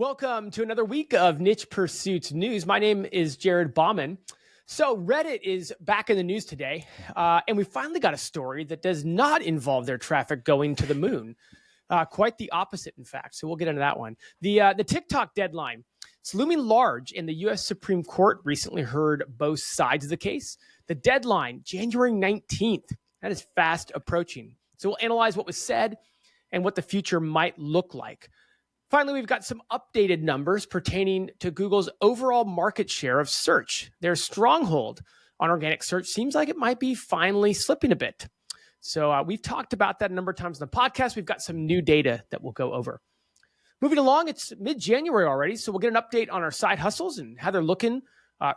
Welcome to another week of Niche Pursuits News. My name is Jared Bauman. So Reddit is back in the news today, and we finally got a story that does not involve their traffic going to the moon. Quite the opposite, in fact. So we'll get into that one. The TikTok deadline. It's looming large, and the U.S. Supreme Court recently heard both sides of the case. The deadline, January 19th. That is fast approaching. So we'll analyze what was said and what the future might look like. Finally, we've got some updated numbers pertaining to Google's overall market share of search. Their stronghold on organic search seems like it might be finally slipping a bit. So we've talked about that a number of times in the podcast. We've got some new data that we'll go over. Moving along, it's mid-January already, so we'll get an update on our side hustles and how they're looking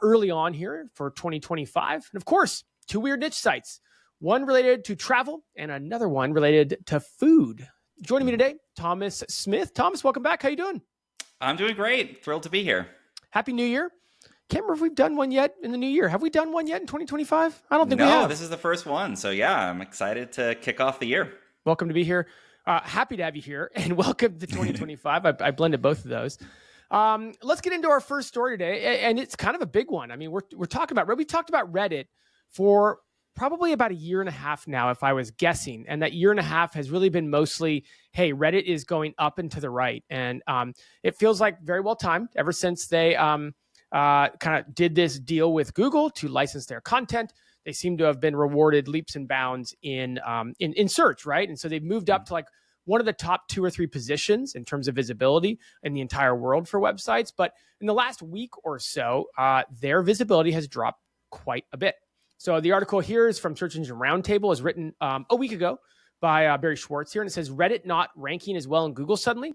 early on here for 2025. And of course, two weird niche sites, one related to travel and another one related to food. Joining me today, Thomas Smith. Thomas, welcome back. How you doing? I'm doing great. Thrilled to be here. Happy New Year. Can't remember if we've done one yet in the new year. Have we done one yet in 2025? I don't think we have. No, this is the first one. So yeah, I'm excited to kick off the year. Welcome to be here. Happy to have you here, and welcome to 2025. I blended both of those. Let's get into our first story today, and it's kind of a big one. I mean, we're talking about, we talked about Reddit for probably about a year and a half now, if I was guessing. And that year and a half has really been mostly, hey, Reddit is going up and to the right. And it feels like very well timed ever since they kind of did this deal with Google to license their content. They seem to have been rewarded leaps and bounds in search, right? And so they've moved up to like one of the top 2 or 3 positions in terms of visibility in the entire world for websites. But in the last week or so, their visibility has dropped quite a bit. So the article here is from Search Engine Roundtable. It was written a week ago by Barry Schwartz here. And it says, Reddit not ranking as well in Google suddenly.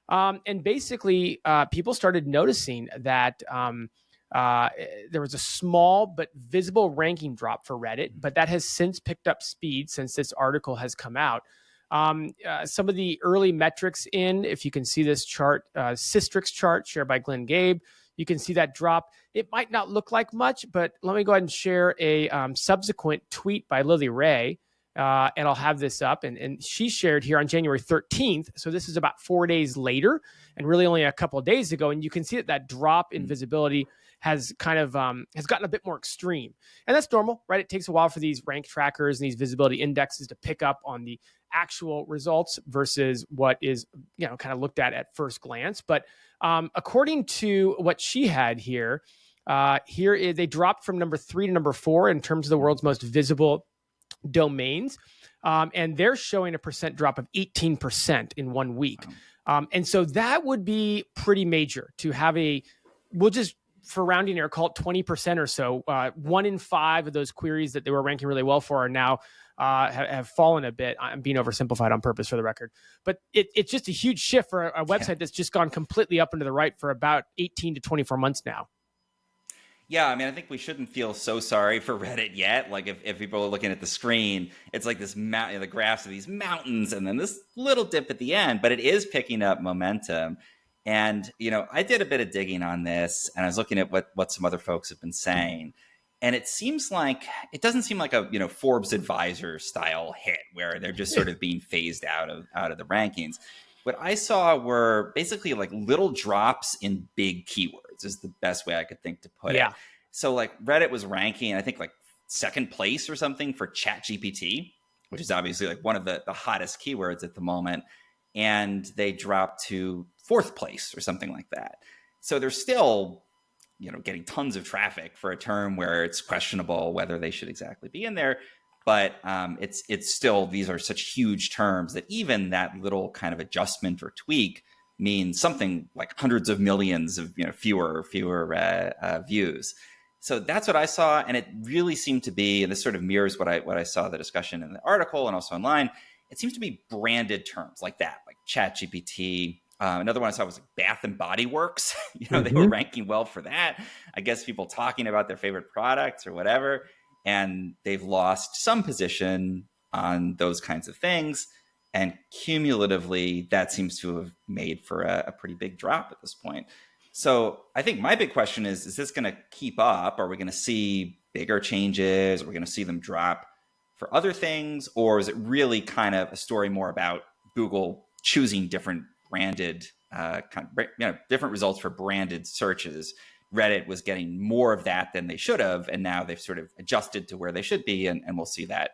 And basically, people started noticing that there was a small but visible ranking drop for Reddit. But that has since picked up speed since this article has come out. Some of the early metrics if you can see this chart, Systrix chart shared by Glenn Gabe, you can see that drop. It might not look like much, but let me go ahead and share a subsequent tweet by Lily Ray, and I'll have this up. And she shared here on January 13th. So this is about 4 days later and really only a couple of days ago. And you can see that drop in visibility has kind of has gotten a bit more extreme. And that's normal, right? It takes a while for these rank trackers and these visibility indexes to pick up on the actual results versus what is, kind of looked at first glance. But according to what she had here, they dropped from number 3 to number 4 in terms of the world's most visible domains. And they're showing a percent drop of 18% in 1 week. And so that would be pretty major to have we'll just, for rounding error, call it 20% or so. 1 in 5 of those queries that they were ranking really well for are now have fallen a bit. I'm being oversimplified on purpose for the record. But it's just a huge shift for a website that's just gone completely up and to the right for about 18 to 24 months now. Yeah, I mean, I think we shouldn't feel so sorry for Reddit yet. Like if people are looking at the screen, it's like this mountain, the graphs of these mountains, and then this little dip at the end, but it is picking up momentum. And, I did a bit of digging on this, and I was looking at what some other folks have been saying. And it doesn't seem like a, Forbes Advisor style hit where they're just sort of being phased out of the rankings. What I saw were basically like little drops in big keywords is the best way I could think to put it. So like Reddit was ranking, I think like 2nd place or something for ChatGPT, which is obviously like one of the hottest keywords at the moment. And they dropped to 4th place or something like that. So they're still, getting tons of traffic for a term where it's questionable whether they should exactly be in there. But it's still, these are such huge terms that even that little kind of adjustment or tweak means something like hundreds of millions of fewer views. So that's what I saw, and it really seemed to be, and this sort of mirrors what I saw the discussion in the article and also online. It seems to be branded terms like that, like ChatGPT. Another one I saw was like Bath and Body Works. They were ranking well for that. I guess people talking about their favorite products or whatever. And they've lost some position on those kinds of things. And cumulatively, that seems to have made for a pretty big drop at this point. So I think my big question is this going to keep up? Are we going to see bigger changes? Are we going to see them drop for other things? Or is it really kind of a story more about Google choosing different branded different results for branded searches, Reddit was getting more of that than they should have, and now they've sort of adjusted to where they should be, and we'll see that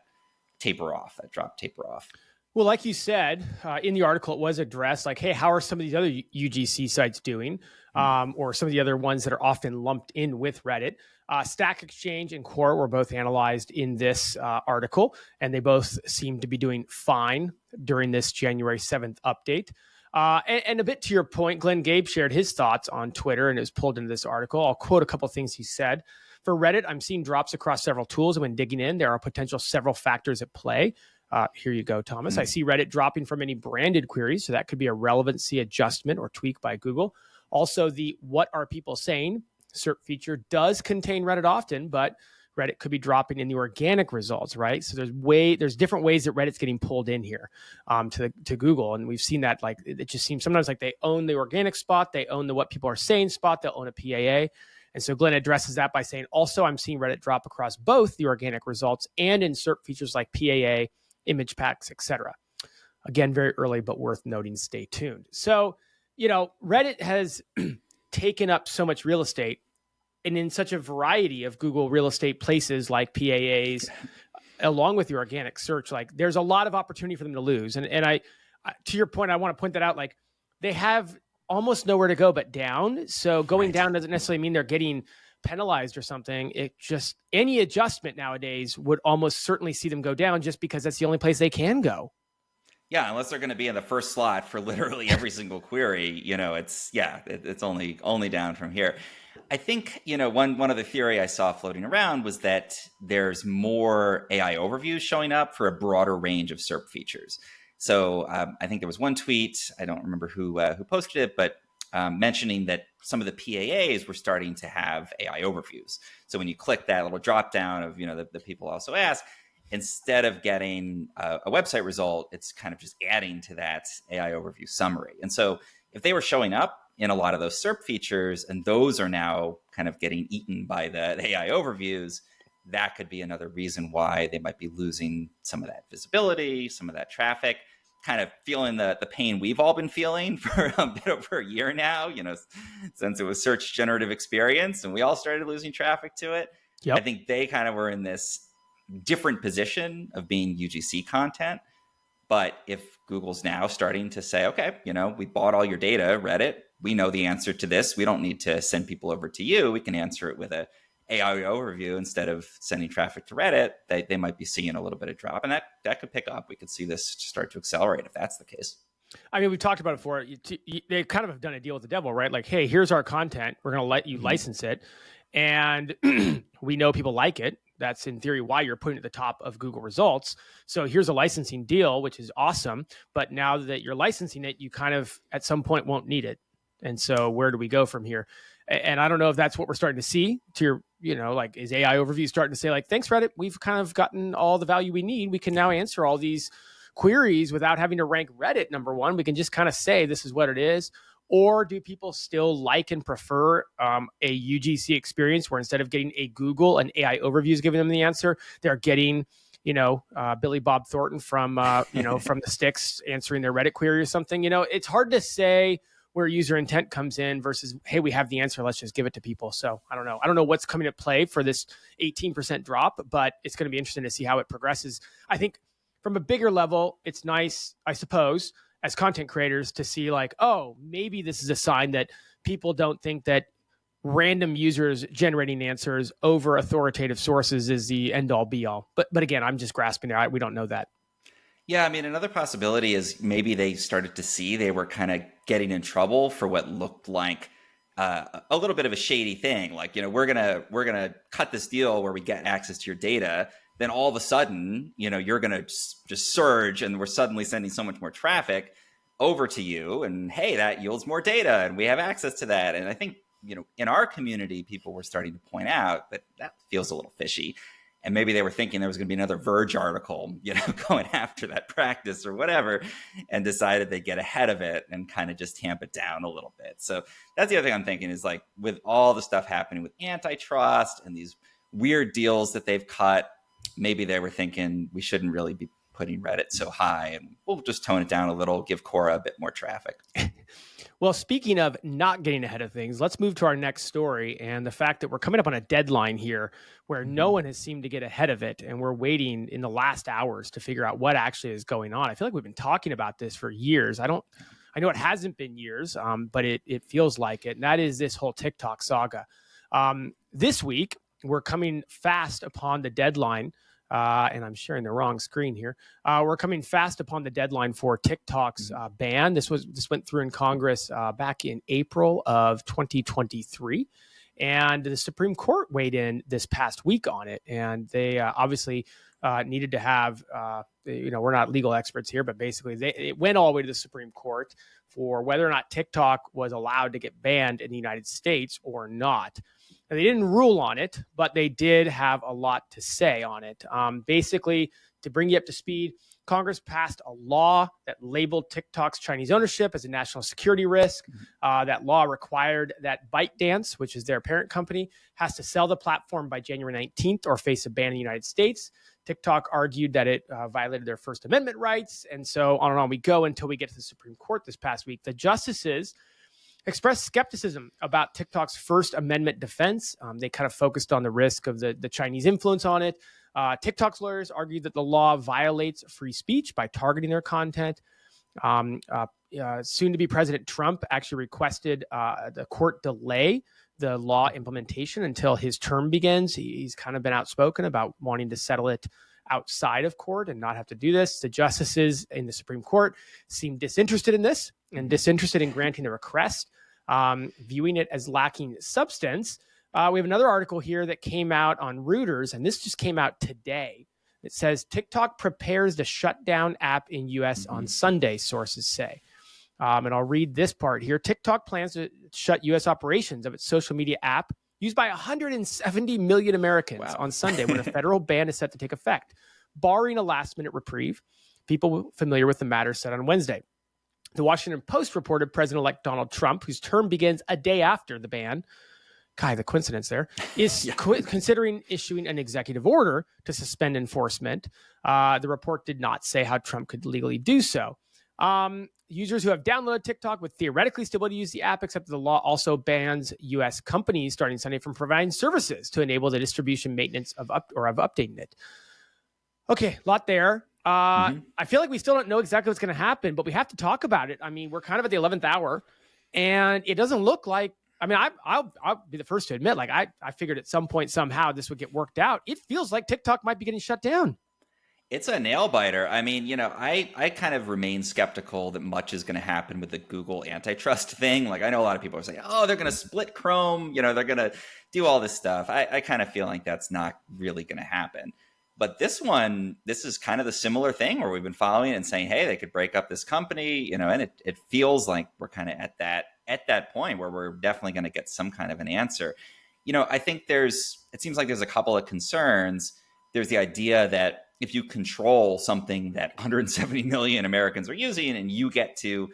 drop taper off. Well, like you said in the article, it was addressed like, hey, how are some of these other UGC sites doing? Or some of the other ones that are often lumped in with Reddit. Stack Exchange and Quora were both analyzed in this article, and they both seem to be doing fine during this January 7th update. And a bit to your point, Glenn Gabe shared his thoughts on Twitter, and it was pulled into this article. I'll quote a couple of things he said. For Reddit, I'm seeing drops across several tools, and when digging in, there are potential several factors at play. Here you go, Thomas. I see Reddit dropping from any branded queries, so that could be a relevancy adjustment or tweak by Google. Also, the what are people saying SERP feature does contain Reddit often, but Reddit could be dropping in the organic results, right? So there's different ways that Reddit's getting pulled in here to Google, and we've seen that. Like it just seems sometimes like they own the organic spot, they own the what people are saying spot, they'll own a PAA. And so Glenn addresses that by saying, also, I'm seeing Reddit drop across both the organic results and in SERP features like PAA, image packs, etc. Again, very early, but worth noting. Stay tuned. So, Reddit has taken up so much real estate, and in such a variety of Google real estate places like PAAs, along with your organic search, like there's a lot of opportunity for them to lose. And I to your point, I want to point that out. Like they have almost nowhere to go but down. So going down doesn't necessarily mean they're getting penalized or something. It just, any adjustment nowadays would almost certainly see them go down just because that's the only place they can go. Yeah, unless they're going to be in the first slot for literally every single query, it's only down from here. I think, one of the theory I saw floating around was that there's more AI overviews showing up for a broader range of SERP features. So I think there was one tweet, I don't remember who posted it, but mentioning that some of the PAAs were starting to have AI overviews. So when you click that little drop down of, the people also ask, instead of getting a website result, it's kind of just adding to that AI overview summary. And so if they were showing up in a lot of those SERP features, and those are now kind of getting eaten by the AI overviews, that could be another reason why they might be losing some of that visibility, some of that traffic, kind of feeling the pain we've all been feeling for a bit over a year now, since it was search generative experience and we all started losing traffic to it. Yep. I think they kind of were in this different position of being UGC content. But if Google's now starting to say, okay, we bought all your data, Reddit, we know the answer to this. We don't need to send people over to you. We can answer it with a AI overview instead of sending traffic to Reddit. They might be seeing a little bit of drop, and that could pick up. We could see this start to accelerate if that's the case. I mean, we talked about it before. They kind of have done a deal with the devil, right? Like, hey, here's our content. We're going to let you license it. And we know people like it. That's in theory why you're putting it at the top of Google results. So here's a licensing deal, which is awesome. But now that you're licensing it, you kind of at some point won't need it. And so where do we go from here? And I don't know if that's what we're starting to see to your, like is AI overview starting to say like, thanks, Reddit, we've kind of gotten all the value we need. We can now answer all these queries without having to rank Reddit number one. We can just kind of say this is what it is. Or do people still like and prefer a UGC experience where instead of getting a Google, an AI overview is giving them the answer, they're getting, Billy Bob Thornton from, from the sticks answering their Reddit query or something. It's hard to say where user intent comes in versus, hey, we have the answer, let's just give it to people. So I don't know. I don't know what's coming to play for this 18% drop, but it's going to be interesting to see how it progresses. I think from a bigger level, it's nice, I suppose, as content creators to see like, oh, maybe this is a sign that people don't think that random users generating answers over authoritative sources is the end all be all. But again, I'm just grasping there. We don't know that. Yeah, I mean, another possibility is maybe they started to see they were kind of getting in trouble for what looked like a little bit of a shady thing. Like, we're gonna cut this deal where we get access to your data. Then all of a sudden, you're going to just surge and we're suddenly sending so much more traffic over to you. And hey, that yields more data and we have access to that. And I think, in our community, people were starting to point out that feels a little fishy. And maybe they were thinking there was going to be another Verge article, going after that practice or whatever, and decided they'd get ahead of it and kind of just tamp it down a little bit. So that's the other thing I'm thinking is like with all the stuff happening with antitrust and these weird deals that they've cut, maybe they were thinking we shouldn't really be putting Reddit so high and we'll just tone it down a little, give Quora a bit more traffic. Well, speaking of not getting ahead of things, let's move to our next story and the fact that we're coming up on a deadline here where no one has seemed to get ahead of it. And we're waiting in the last hours to figure out what actually is going on. I feel like we've been talking about this for years. I know it hasn't been years, but it feels like it. And that is this whole TikTok saga. This week, we're coming fast upon the deadline. And I'm sharing the wrong screen here. We're coming fast upon the deadline for TikTok's ban. This went through in Congress back in April of 2023, and the Supreme Court weighed in this past week on it. And they obviously needed to have, we're not legal experts here, but basically it went all the way to the Supreme Court for whether or not TikTok was allowed to get banned in the United States or not. And they didn't rule on it, but they did have a lot to say on it. Basically, to bring you up to speed, Congress passed a law that labeled TikTok's Chinese ownership as a national security risk. That law required that ByteDance, which is their parent company, has to sell the platform by January 19th or face a ban in the United States. TikTok argued that it violated their First Amendment rights. And so on and on we go until we get to the Supreme Court this past week. The justices expressed skepticism about TikTok's First Amendment defense. They kind of focused on the risk of the Chinese influence on it. TikTok's lawyers argued that the law violates free speech by targeting their content. Soon-to-be President Trump actually requested the court delay the law implementation until his term begins. He's kind of been outspoken about wanting to settle it outside of court and not have to do this. The justices in the Supreme Court seem disinterested in this and disinterested in granting the request, viewing it as lacking substance. We have another article here that came out on Reuters, and this just came out today. It says TikTok prepares to shut down app in U.S. on Sunday, sources say. And I'll read this part here. TikTok plans to shut U.S. operations of its social media app used by 170 million Americans on Sunday when a federal ban is set to take effect, barring a last-minute reprieve. People familiar with the matter said on Wednesday. The Washington Post reported President-elect Donald Trump, whose term begins a day after the ban, the coincidence there, is considering issuing an executive order to suspend enforcement. The report did not say how Trump could legally do so. Users who have downloaded TikTok would theoretically still be able to use the app, except the law also bans U.S. companies starting Sunday from providing services to enable the distribution, maintenance of updating it. Okay, a lot there. I feel like we still don't know exactly what's going to happen, but we have to talk about it. I mean, we're kind of at the 11th hour, and it doesn't look like. I mean, I'll be the first to admit, like I figured at some point somehow this would get worked out. It feels like TikTok might be getting shut down. It's a nail biter. I mean, I kind of remain skeptical that much is going to happen with the Google antitrust thing. Like, I know a lot of people are saying, oh, they're going to split Chrome. They're going to do all this stuff. I kind of feel like that's not really going to happen. But this is kind of the similar thing where we've been following and saying, hey, they could break up this company, and it feels like we're kind of at that point where we're definitely going to get some kind of an answer. I think it seems like there's a couple of concerns. There's the idea that if you control something that 170 million Americans are using and you get to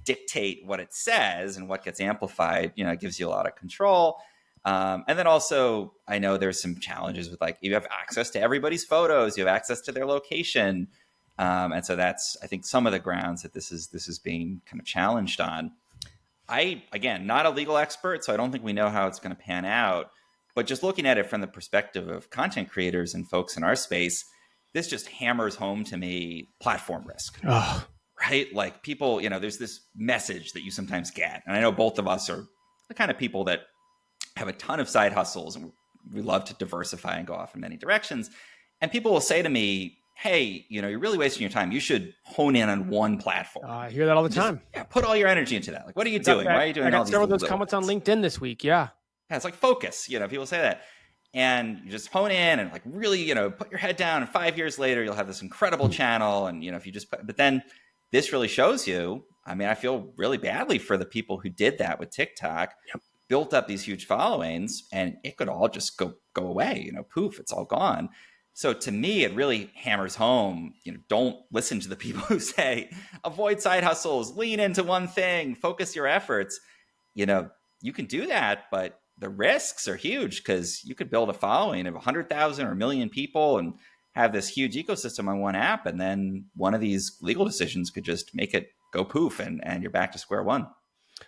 dictate what it says and what gets amplified, it gives you a lot of control. And then also, I know there's some challenges with, like, you have access to everybody's photos, you have access to their location. And so that's, I think, some of the grounds that this is being kind of challenged on. Again, not a legal expert, so I don't think we know how it's going to pan out. But just looking at it from the perspective of content creators and folks in our space, this just hammers home to me platform risk. Right? Like, people, there's this message that you sometimes get. And I know both of us are the kind of people that have a ton of side hustles, and we love to diversify and go off in many directions. And people will say to me, hey, you're really wasting your time. You should hone in on one platform. I hear that all the time. Put all your energy into that. Like, what are you doing? Why are you doing all these things? I got several of those comments on LinkedIn this week. Yeah, it's like focus. People say that. And you just hone in and, like, really, put your head down. And 5 years later, you'll have this incredible channel. And, if you just but then this really shows you, I mean, I feel really badly for the people who did that with TikTok, built up these huge followings, and it could all just go away, poof, it's all gone. So to me, it really hammers home, don't listen to the people who say, avoid side hustles, lean into one thing, focus your efforts. You can do that, but the risks are huge, because you could build a following of 100,000 or 1 million people and have this huge ecosystem on one app. And then one of these legal decisions could just make it go poof, and you're back to square one.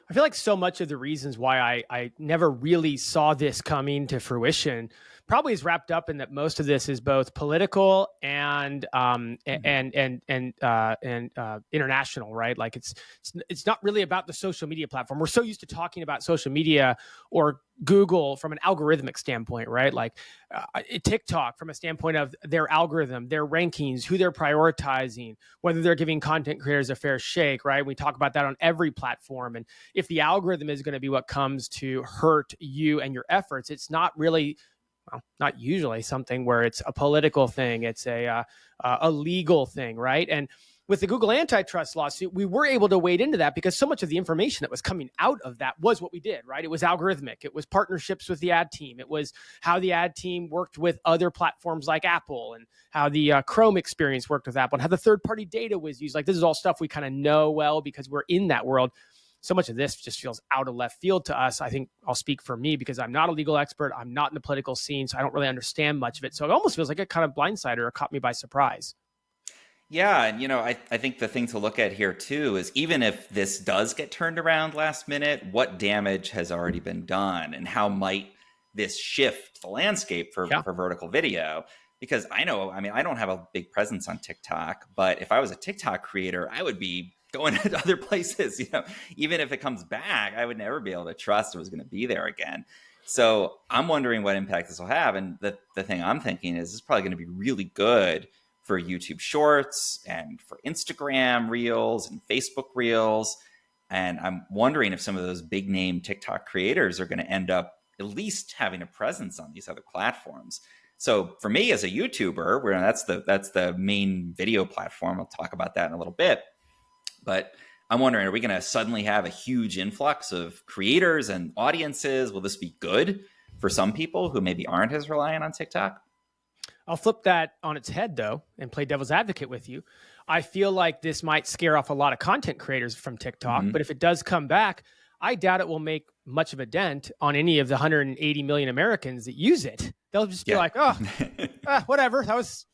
I feel like so much of the reasons why I never really saw this coming to fruition probably is wrapped up in that most of this is both political and international, right? Like it's not really about the social media platform. We're so used to talking about social media or Google from an algorithmic standpoint, right? Like TikTok from a standpoint of their algorithm, their rankings, who they're prioritizing, whether they're giving content creators a fair shake, right? We talk about that on every platform. And if the algorithm is going to be what comes to hurt you and your efforts, it's not really, well, not usually something where it's a political thing. It's a legal thing, right? And with the Google antitrust lawsuit, we were able to wade into that because so much of the information that was coming out of that was what we did, right? It was algorithmic. It was partnerships with the ad team. It was how the ad team worked with other platforms like Apple and how the Chrome experience worked with Apple and how the third-party data was used. Like this is all stuff we kind of know well because we're in that world. So much of this just feels out of left field to us. I think I'll speak for me because I'm not a legal expert. I'm not in the political scene, so I don't really understand much of it. So it almost feels like it kind of blindsided or caught me by surprise. Yeah, and I think the thing to look at here too is even if this does get turned around last minute, what damage has already been done and how might this shift the landscape for vertical video? Because I don't have a big presence on TikTok, but if I was a TikTok creator, I would be going to other places. Even if it comes back, I would never be able to trust it was going to be there again. So I'm wondering what impact this will have. And the thing I'm thinking is it's probably going to be really good for YouTube Shorts and for Instagram Reels and Facebook Reels. And I'm wondering if some of those big name TikTok creators are going to end up at least having a presence on these other platforms. So for me as a YouTuber, where that's the main video platform, I'll talk about that in a little bit. But I'm wondering, are we going to suddenly have a huge influx of creators and audiences? Will this be good for some people who maybe aren't as reliant on TikTok? I'll flip that on its head, though, and play devil's advocate with you. I feel like this might scare off a lot of content creators from TikTok, but if it does come back, I doubt it will make much of a dent on any of the 180 million Americans that use it. They'll just be like, oh, whatever. That was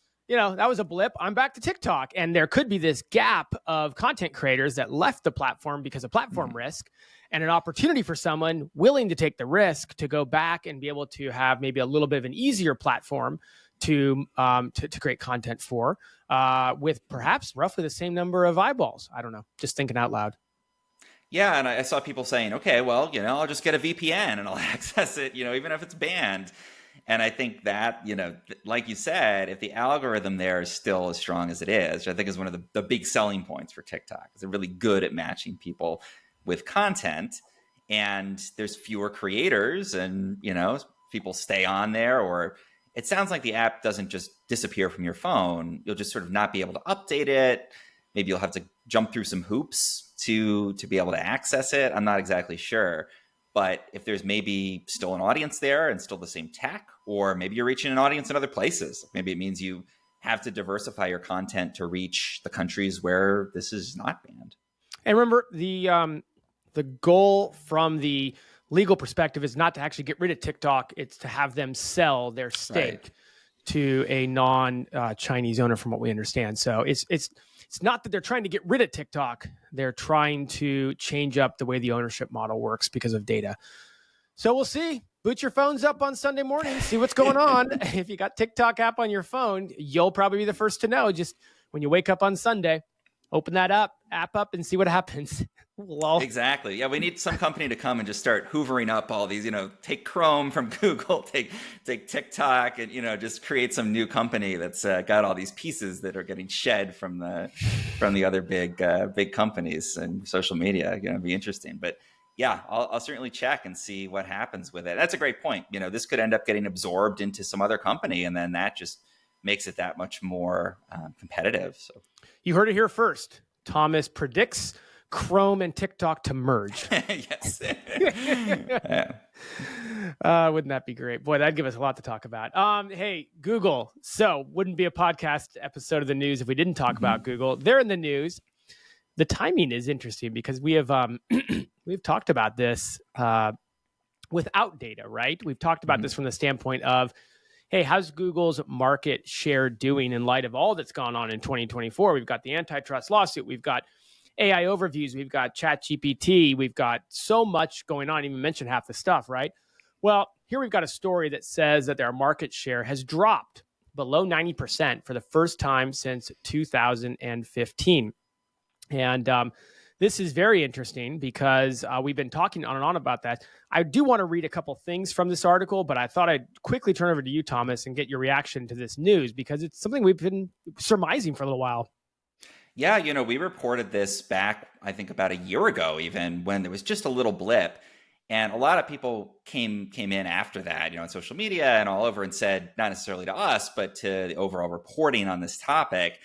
a blip. I'm back to TikTok. And there could be this gap of content creators that left the platform because of platform risk and an opportunity for someone willing to take the risk to go back and be able to have maybe a little bit of an easier platform to create content for with perhaps roughly the same number of eyeballs. I don't know, just thinking out loud. Yeah, and I saw people saying, okay, well, I'll just get a VPN and I'll access it, even if it's banned. And I think that, like you said, if the algorithm there is still as strong as it is, which I think is one of the big selling points for TikTok, is they're really good at matching people with content, and there's fewer creators, and people stay on there. Or it sounds like the app doesn't just disappear from your phone. You'll just sort of not be able to update it. Maybe you'll have to jump through some hoops to be able to access it. I'm not exactly sure. But if there's maybe still an audience there and still the same tech, or maybe you're reaching an audience in other places, maybe it means you have to diversify your content to reach the countries where this is not banned. And remember, the goal from the legal perspective is not to actually get rid of TikTok. It's to have them sell their stake to a non-Chinese owner, from what we understand. So it's not that they're trying to get rid of TikTok. They're trying to change up the way the ownership model works because of data. So we'll see. Boot your phones up on Sunday morning, see what's going on. If you got TikTok app on your phone, you'll probably be the first to know. Just when you wake up on Sunday, open that app up and see what happens. Exactly. Yeah, we need some company to come and just start hoovering up all these, take Chrome from Google, take TikTok, and, just create some new company that's got all these pieces that are getting shed from the other big companies and social media. It'd be interesting. But yeah, I'll certainly check and see what happens with it. That's a great point. This could end up getting absorbed into some other company, and then that just makes it that much more competitive. So you heard it here first. Thomas predicts Chrome and TikTok to merge. Yes. Wouldn't that be great? Boy, that'd give us a lot to talk about. Hey, Google. So wouldn't be a podcast episode of the news if we didn't talk about Google. They're in the news. The timing is interesting because we have we've talked about this without data, right? We've talked about this from the standpoint of, hey, how's Google's market share doing in light of all that's gone on in 2024? We've got the antitrust lawsuit. We've got AI overviews, we've got ChatGPT, we've got so much going on. Even mentioned half the stuff, right? Well, here we've got a story that says that their market share has dropped below 90% for the first time since 2015. And this is very interesting because we've been talking on and on about that. I do want to read a couple things from this article, but I thought I'd quickly turn over to you, Thomas, and get your reaction to this news because it's something we've been surmising for a little while. Yeah, we reported this back, I think, about a year ago, even when there was just a little blip. And a lot of people came in after that, on social media and all over and said, not necessarily to us, but to the overall reporting on this topic,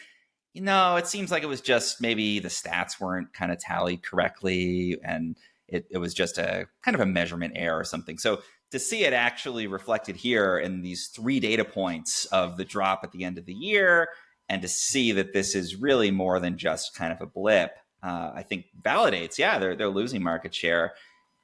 it seems like it was just maybe the stats weren't kind of tallied correctly. And it was just a kind of a measurement error or something. So to see it actually reflected here in these 3 data points of the drop at the end of the year, and to see that this is really more than just kind of a blip, I think validates, they're losing market share.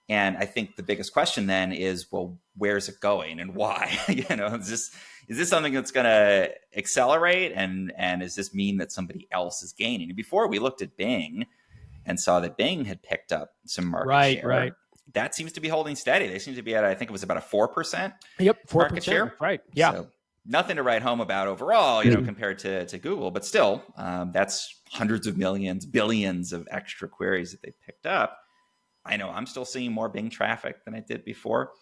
And I think the biggest question then is, well, where's it going and why? Is this something that's going to accelerate? And does this mean that somebody else is gaining? And before we looked at Bing and saw that Bing had picked up some market share. Right. That seems to be holding steady. They seem to be at, I think it was about a 4%. Yep, 4%. Market share. Right. Yeah. So nothing to write home about overall, compared to Google, but still, that's hundreds of millions, billions of extra queries that they picked up. I know I'm still seeing more Bing traffic than I did before,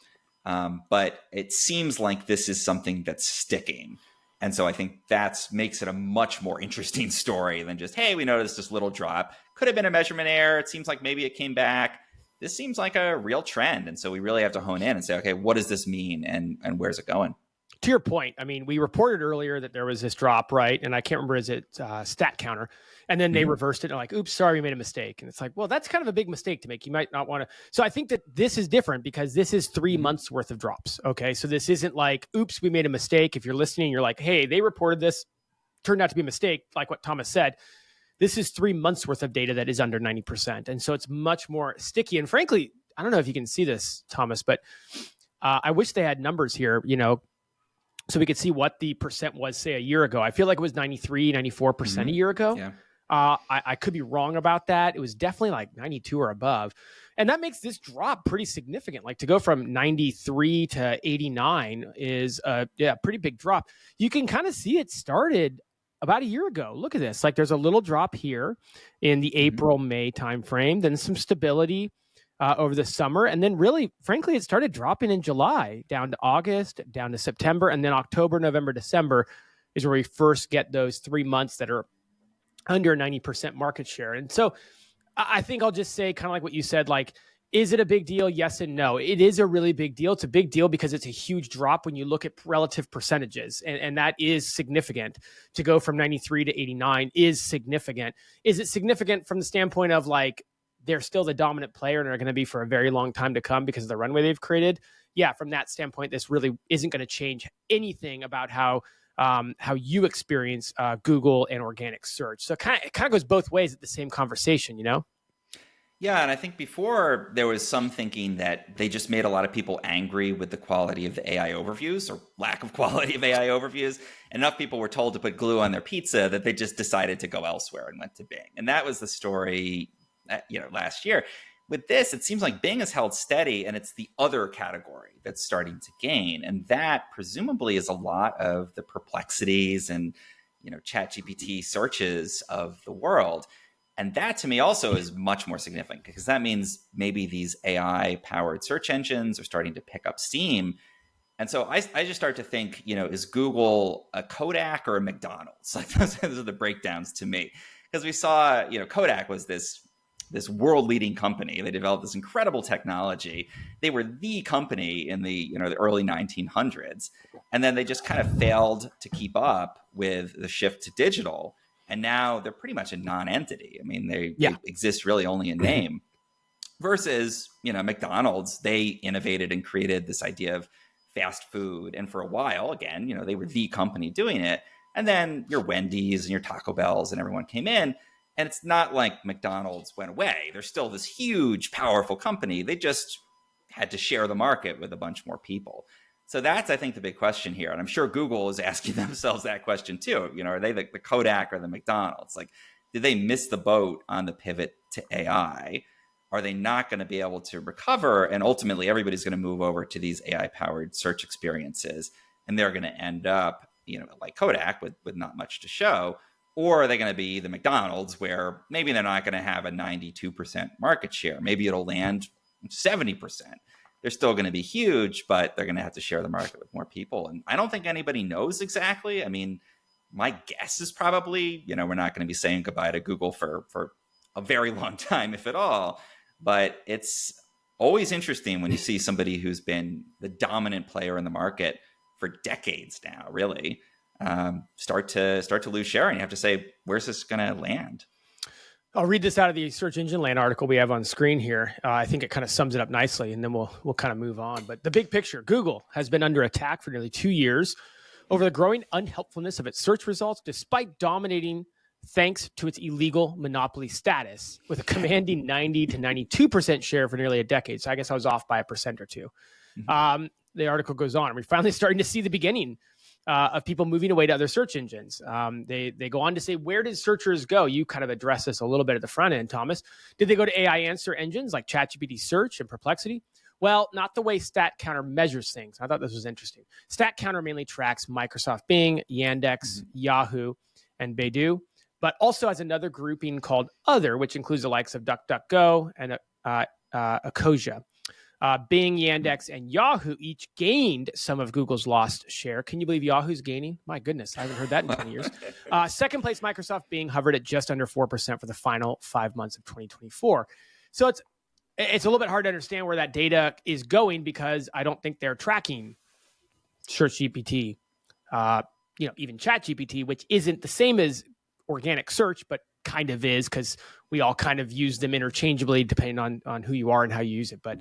but it seems like this is something that's sticking. And so I think that makes it a much more interesting story than just, hey, we noticed this little drop. Could have been a measurement error. It seems like maybe it came back. This seems like a real trend. And so we really have to hone in and say, okay, what does this mean and where's it going? To your point, I mean, we reported earlier that there was this drop, right? And I can't remember, is it Stat Counter? And then they reversed it and like, oops, sorry, we made a mistake. And it's like, well, that's kind of a big mistake to make. You might not want to. So I think that this is different because this is 3 months worth of drops. Okay. So this isn't like, oops, we made a mistake. If you're listening, you're like, hey, they reported this, turned out to be a mistake, like what Thomas said. This is 3 months worth of data that is under 90%. And so it's much more sticky. And frankly, I don't know if you can see this, Thomas, but I wish they had numbers here, so we could see what the percent was, say, a year ago. I feel like it was 93, 94% a year ago. Yeah. I could be wrong about that. It was definitely like 92 or above. And that makes this drop pretty significant. Like to go from 93 to 89 is a pretty big drop. You can kind of see it started about a year ago. Look at this. Like there's a little drop here in the April, May timeframe, then some stability over the summer. And then really, frankly, it started dropping in July, down to August, down to September, and then October, November, December is where we first get those 3 months that are under 90% market share. And so I think I'll just say kind of like what you said, like, is it a big deal? Yes and no. It is a really big deal. It's a big deal because it's a huge drop when you look at relative percentages. And that is significant. To go from 93 to 89 is significant. Is it significant from the standpoint of like, they're still the dominant player and are going to be for a very long time to come because of the runway they've created? Yeah, from that standpoint, this really isn't going to change anything about how you experience Google and organic search. So it kind of goes both ways at the same conversation, Yeah, and I think before there was some thinking that they just made a lot of people angry with the quality of the AI overviews or lack of quality of AI overviews. Enough people were told to put glue on their pizza that they just decided to go elsewhere and went to Bing. And that was the story last year. With this, it seems like Bing has held steady, and it's the other category that's starting to gain. And that presumably is a lot of the Perplexities and, ChatGPT searches of the world. And that to me also is much more significant because that means maybe these AI powered search engines are starting to pick up steam. And so I just start to think, is Google a Kodak or a McDonald's? Like those are the breakdowns to me. Because we saw, Kodak was this world leading company. They developed this incredible technology. They were the company in the early 1900s. And then they just kind of failed to keep up with the shift to digital. And now they're pretty much a non-entity. I mean, they exist really only in name. Versus, McDonald's, they innovated and created this idea of fast food. And for a while, again, they were the company doing it. And then your Wendy's and your Taco Bells and everyone came in. And it's not like McDonald's went away. They're still this huge, powerful company. They just had to share the market with a bunch more people. So that's, I think, the big question here. And I'm sure Google is asking themselves that question too. Are they the Kodak or the McDonald's? Like, did they miss the boat on the pivot to AI? Are they not going to be able to recover? And ultimately, everybody's going to move over to these AI-powered search experiences, and they're going to end up, like Kodak with not much to show. Or are they going to be the McDonald's, where maybe they're not going to have a 92% market share? Maybe it'll land 70%. They're still going to be huge, but they're going to have to share the market with more people. And I don't think anybody knows exactly. I mean, my guess is probably, we're not going to be saying goodbye to Google for a very long time, if at all. But it's always interesting when you see somebody who's been the dominant player in the market for decades now, really, start to lose share. And you have to say, where's this going to land? I'll read this out of the Search Engine Land article we have on screen here. I think it kind of sums it up nicely, and then we'll kind of move on. But the big picture, Google has been under attack for nearly 2 years over the growing unhelpfulness of its search results, despite dominating thanks to its illegal monopoly status, with a commanding 90 to 92% share for nearly a decade. So I guess I was off by a percent or two. Mm-hmm. The article goes on. We're finally starting to see the beginning of people moving away to other search engines. They go on to say, where did searchers go? You kind of addressed this a little bit at the front end, Thomas. Did they go to AI answer engines like ChatGPT Search and Perplexity? Well, not the way StatCounter measures things. I thought this was interesting. StatCounter mainly tracks Microsoft Bing, Yandex, Yahoo, and Baidu, but also has another grouping called Other, which includes the likes of DuckDuckGo and Ecosia. Bing, Yandex, and Yahoo each gained some of Google's lost share. Can you believe Yahoo's gaining? My goodness, I haven't heard that in 20 years. Second place, Microsoft Bing hovered at just under 4% for the final 5 months of 2024. So it's a little bit hard to understand where that data is going, because I don't think they're tracking SearchGPT, even ChatGPT, which isn't the same as organic search, but kind of is, because we all kind of use them interchangeably depending on who you are and how you use it. But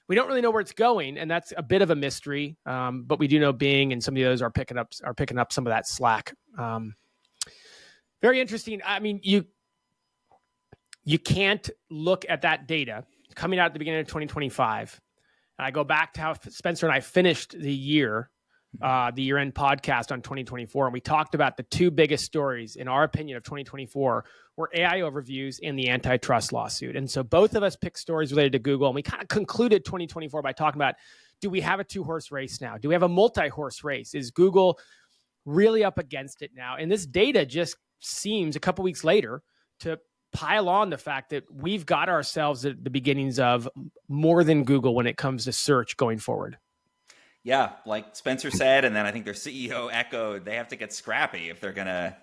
we don't really know where it's going, and that's a bit of a mystery. But we do know Bing and some of those are picking up some of that slack. Very interesting. I mean, you can't look at that data coming out at the beginning of 2025. And I go back to how Spencer and I finished the year-end podcast on 2024, and we talked about the two biggest stories, in our opinion, of 2024 were AI overviews and the antitrust lawsuit. And so both of us picked stories related to Google, and we kind of concluded 2024 by talking about, do we have a two-horse race now? Do we have a multi-horse race? Is Google really up against it now? And this data just seems, a couple weeks later, to pile on the fact that we've got ourselves at the beginnings of more than Google when it comes to search going forward. Yeah, like Spencer said, and then I think their CEO echoed, they have to get scrappy if they're going to,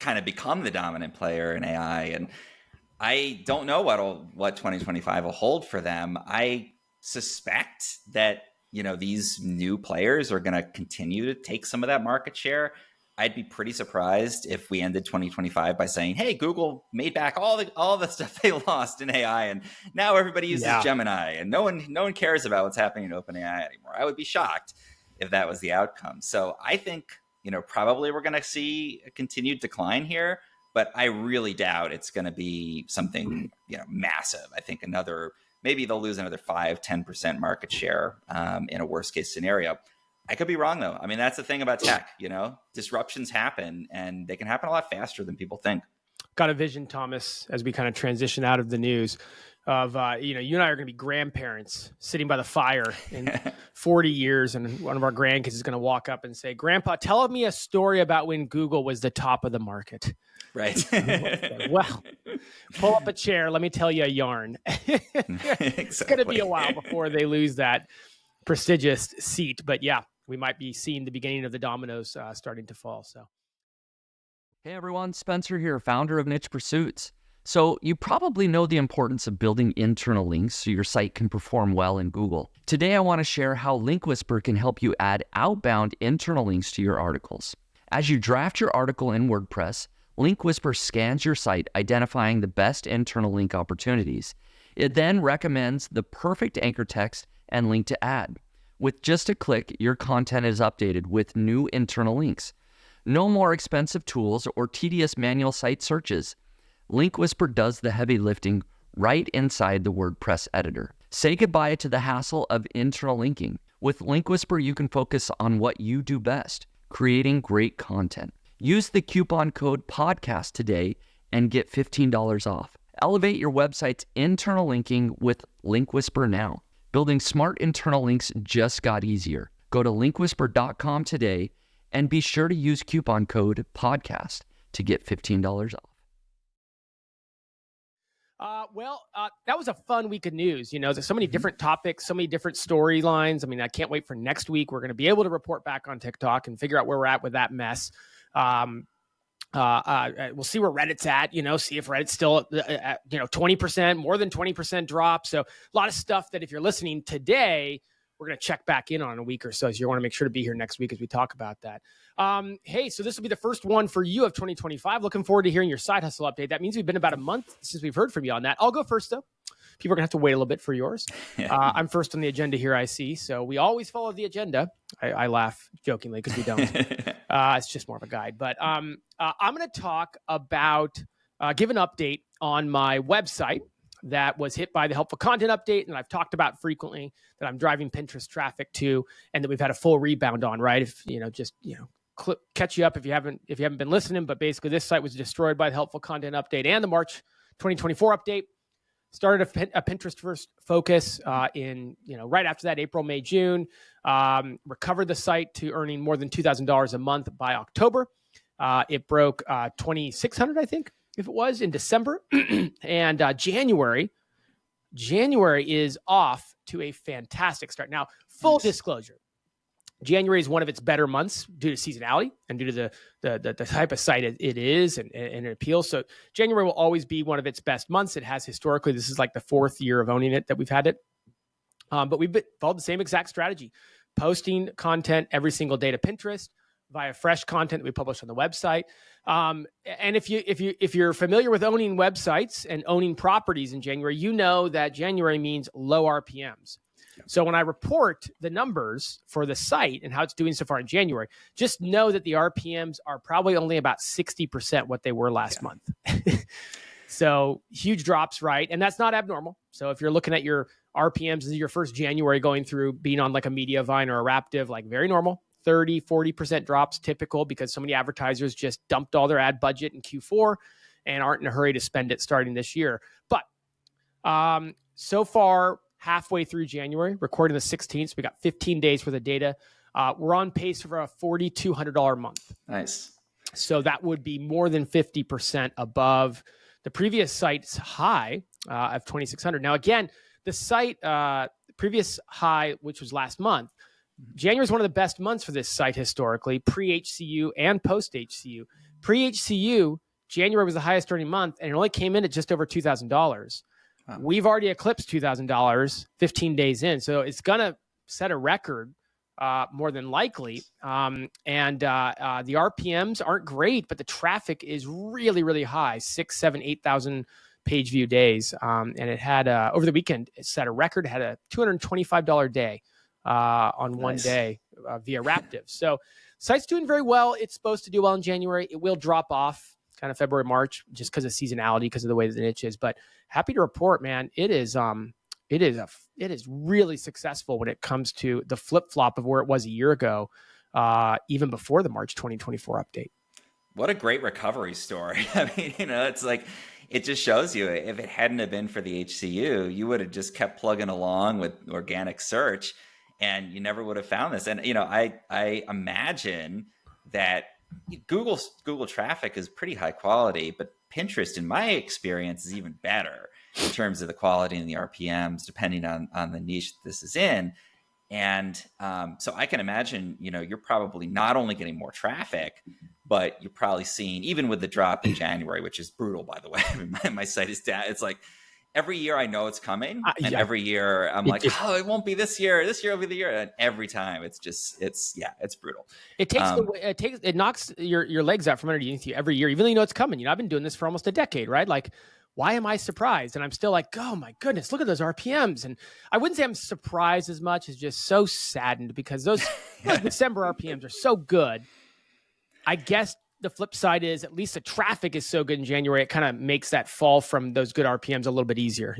kind of become the dominant player in AI. And I don't know what 2025 will hold for them. I suspect that, these new players are going to continue to take some of that market share. I'd be pretty surprised if we ended 2025 by saying, hey, Google made back all the stuff they lost in AI, and now everybody uses Gemini, and no one cares about what's happening in OpenAI anymore. I would be shocked if that was the outcome. So I think, probably we're going to see a continued decline here, but I really doubt it's going to be something, massive. I think maybe they'll lose another 5-10% market share in a worst case scenario. I could be wrong, though. I mean, that's the thing about tech, disruptions happen, and they can happen a lot faster than people think. Got a vision, Thomas, as we kind of transition out of the news of, you and I are going to be grandparents sitting by the fire in 40 years. And one of our grandkids is going to walk up and say, Grandpa, tell me a story about when Google was the top of the market. Right. Well, pull up a chair. Let me tell you a yarn. It's going to be a while before they lose that prestigious seat. But yeah, we might be seeing the beginning of the dominoes starting to fall. So, hey everyone, Spencer here, founder of Niche Pursuits. So you probably know the importance of building internal links so your site can perform well in Google. Today I want to share how Link Whisper can help you add outbound internal links to your articles. As you draft your article in WordPress, Link Whisper scans your site, identifying the best internal link opportunities. It then recommends the perfect anchor text and link to add. With just a click, your content is updated with new internal links. No more expensive tools or tedious manual site searches. Link Whisper does the heavy lifting right inside the WordPress editor. Say goodbye to the hassle of internal linking. With Link Whisper, you can focus on what you do best, creating great content. Use the coupon code PODCAST today and get $15 off. Elevate your website's internal linking with Link Whisper now. Building smart internal links just got easier. Go to linkwhisper.com today and be sure to use coupon code podcast to get $15 off. That was a fun week of news. You know, there's so many different topics, so many different storylines. I mean, I can't wait for next week. We're going to be able to report back on TikTok and figure out where we're at with that mess. We'll see where Reddit's at, see if Reddit's still at 20%, more than 20% drop. So a lot of stuff that if you're listening today, we're going to check back in on in a week or so. So you want to make sure to be here next week as we talk about that. Hey, so this will be the first one for you of 2025. Looking forward to hearing your side hustle update. That means we've been about a month since we've heard from you on that. I'll go first, though. People are going to have to wait a little bit for yours. I'm first on the agenda here, I see. So we always follow the agenda. I laugh jokingly because we don't. It's just more of a guide. But I'm going to talk about, give an update on my website that was hit by the helpful content update, and I've talked about frequently that I'm driving Pinterest traffic to, and that we've had a full rebound on, right? If catch you up if you haven't been listening, but basically this site was destroyed by the helpful content update and the March 2024 update. Started a Pinterest first focus in right after that, April, May, June. Recovered the site to earning more than $2,000 a month by October. It broke 2,600, I think, if it was, in December. And January is off to a fantastic start. Now, full disclosure, January is one of its better months due to seasonality and due to the type of site it is and it appeals. So January will always be one of its best months. It has historically. This is like the fourth year of owning it that we've had it. But we've followed the same exact strategy, posting content every single day to Pinterest via fresh content that we publish on the website. And if you're familiar with owning websites and owning properties in January, you know that January means low RPMs. So when I report the numbers for the site and how it's doing so far in January, just know that the RPMs are probably only about 60% what they were last month. So huge drops, right? And that's not abnormal. So if you're looking at your RPMs, this is your first January going through being on like a Mediavine or a Raptive, like very normal. 30, 40% drops, typical, because so many advertisers just dumped all their ad budget in Q4 and aren't in a hurry to spend it starting this year. But so far, halfway through January, recording the 16th, so we got 15 days worth of data. We're on pace for a $4,200 month. Nice. So that would be more than 50% above the previous site's high of 2,600. Now, again, the site previous high, which was last month, January is one of the best months for this site historically, pre-HCU and post-HCU. Pre-HCU, January was the highest earning month, and it only came in at just over $2,000. Wow. We've already eclipsed $2,000 15 days in, so it's going to set a record more than likely. The RPMs aren't great, but the traffic is really, really high, 6, 7, 8,000 page view days. And it had, over the weekend, it set a record, had a $225 day on one day via Raptive. So site's doing very well. It's supposed to do well in January. It will drop off kind of February, March, just because of seasonality, because of the way that the niche is. But happy to report, man, it is really successful when it comes to the flip-flop of where it was a year ago, even before the March 2024 update. What a great recovery story. I mean, it's like, it just shows you, if it hadn't have been for the HCU, you would have just kept plugging along with organic search and you never would have found this. And, I imagine that Google traffic is pretty high quality, but Pinterest, in my experience, is even better in terms of the quality and the RPMs, depending on the niche this is in. And so I can imagine, you're probably not only getting more traffic, but you're probably seeing, even with the drop in January, which is brutal, by the way. I mean, my site is down. It's like every year I know it's coming, and every year I'm like, it won't be this year. This year will be the year, and every time it's brutal. It knocks your legs out from underneath you every year, even though you know it's coming. I've been doing this for almost a decade, right? Like, why am I surprised? And I'm still like, oh my goodness, look at those RPMs. And I wouldn't say I'm surprised as much as just so saddened, because those December RPMs are so good. I guess the flip side is, at least the traffic is so good in January, it kind of makes that fall from those good RPMs a little bit easier,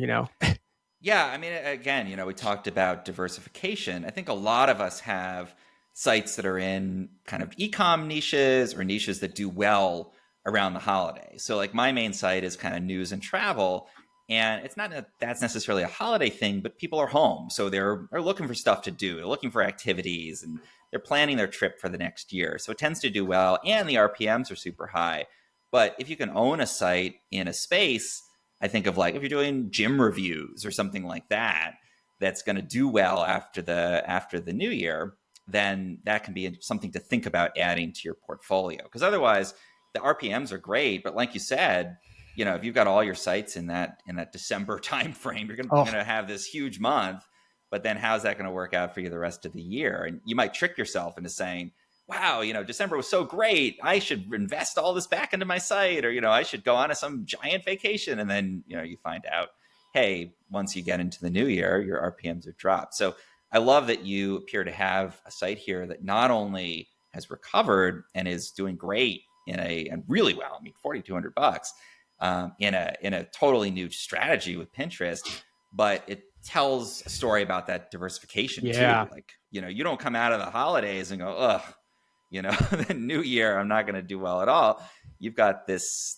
Yeah. I mean, again, we talked about diversification. I think a lot of us have sites that are in kind of e-com niches or niches that do well around the holidays. So like my main site is kind of news and travel. And it's not that that's necessarily a holiday thing, but people are home. So they're looking for stuff to do. They're looking for activities and they're planning their trip for the next year. So it tends to do well. And the RPMs are super high. But if you can own a site in a space, I think of like if you're doing gym reviews or something like that, that's going to do well after the new year, then that can be something to think about adding to your portfolio. Because otherwise, the RPMs are great, but like you said, if you've got all your sites in that December timeframe, you're going to have this huge month. But then how's that going to work out for you the rest of the year? And you might trick yourself into saying, wow, December was so great. I should invest all this back into my site, or, I should go on to some giant vacation. And then, you find out, hey, once you get into the new year, your RPMs have dropped. So I love that you appear to have a site here that not only has recovered and is doing great and really well. I mean, $4,200 in a totally new strategy with Pinterest, but it tells a story about that diversification too. Like, you don't come out of the holidays and go, ugh, the new year, I'm not going to do well at all. You've got this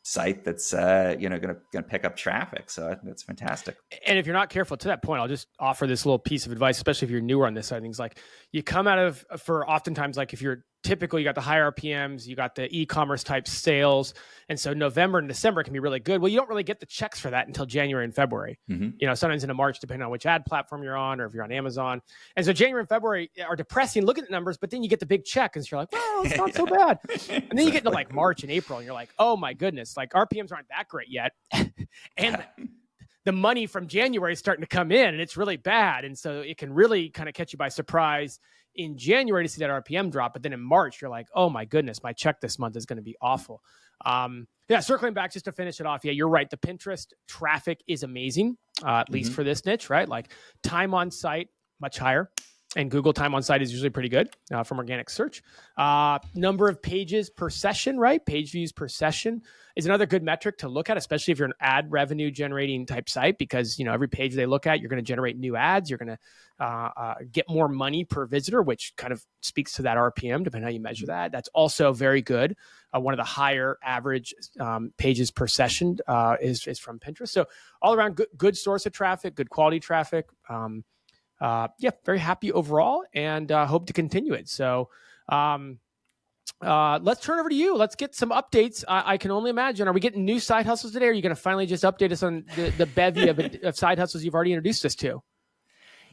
site that's going to pick up traffic. So I think that's fantastic. And if you're not careful, to that point, I'll just offer this little piece of advice, especially if you're newer on this side of things. Like you come out of, for oftentimes, like if you're typical, you got the high RPMs, you got the e-commerce type sales. And so November and December can be really good. Well, you don't really get the checks for that until January and February, sometimes into March, depending on which ad platform you're on, or if you're on Amazon. And so January and February are depressing. Look at the numbers, but then you get the big check and so you're like, well, it's not so bad. And then you get into like March and April and you're like, oh my goodness, like RPMs aren't that great yet. And the money from January is starting to come in and it's really bad. And so it can really kind of catch you by surprise in January to see that RPM drop. But then in March, you're like, oh my goodness, my check this month is going to be awful. Circling back just to finish it off. Yeah, you're right. The Pinterest traffic is amazing, at least for this niche, right? Like time on site, much higher. And Google time on site is usually pretty good from organic search. Number of pages per session, right? Page views per session is another good metric to look at, especially if you're an ad revenue generating type site, because every page they look at, you're going to generate new ads. You're going to get more money per visitor, which kind of speaks to that RPM, depending on how you measure that. That's also very good. One of the higher average pages per session is from Pinterest. So all around good source of traffic, good quality traffic. Very happy overall and hope to continue it. So let's turn over to you. Let's get some updates. I can only imagine, are we getting new side hustles today? Or are you going to finally just update us on the bevy of side hustles you've already introduced us to?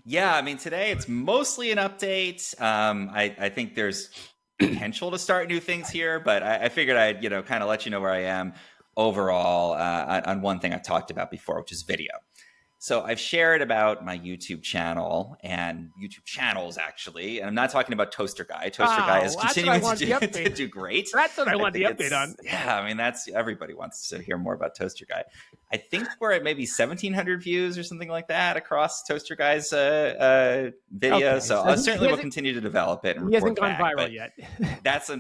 Yeah, I mean, today it's mostly an update. I think there's potential to start new things here, but I figured I'd, kind of let you know where I am overall on one thing I've talked about before, which is video. So I've shared about my YouTube channel and YouTube channels, actually. And I'm not talking about Toaster Guy. Toaster Guy is continuing to do great. That's what I wanted the update on. Yeah, I mean, everybody wants to hear more about Toaster Guy. I think we're at maybe 1,700 views or something like that across Toaster Guy's video. Okay, so I certainly will continue to develop it. And he hasn't gone viral yet. that's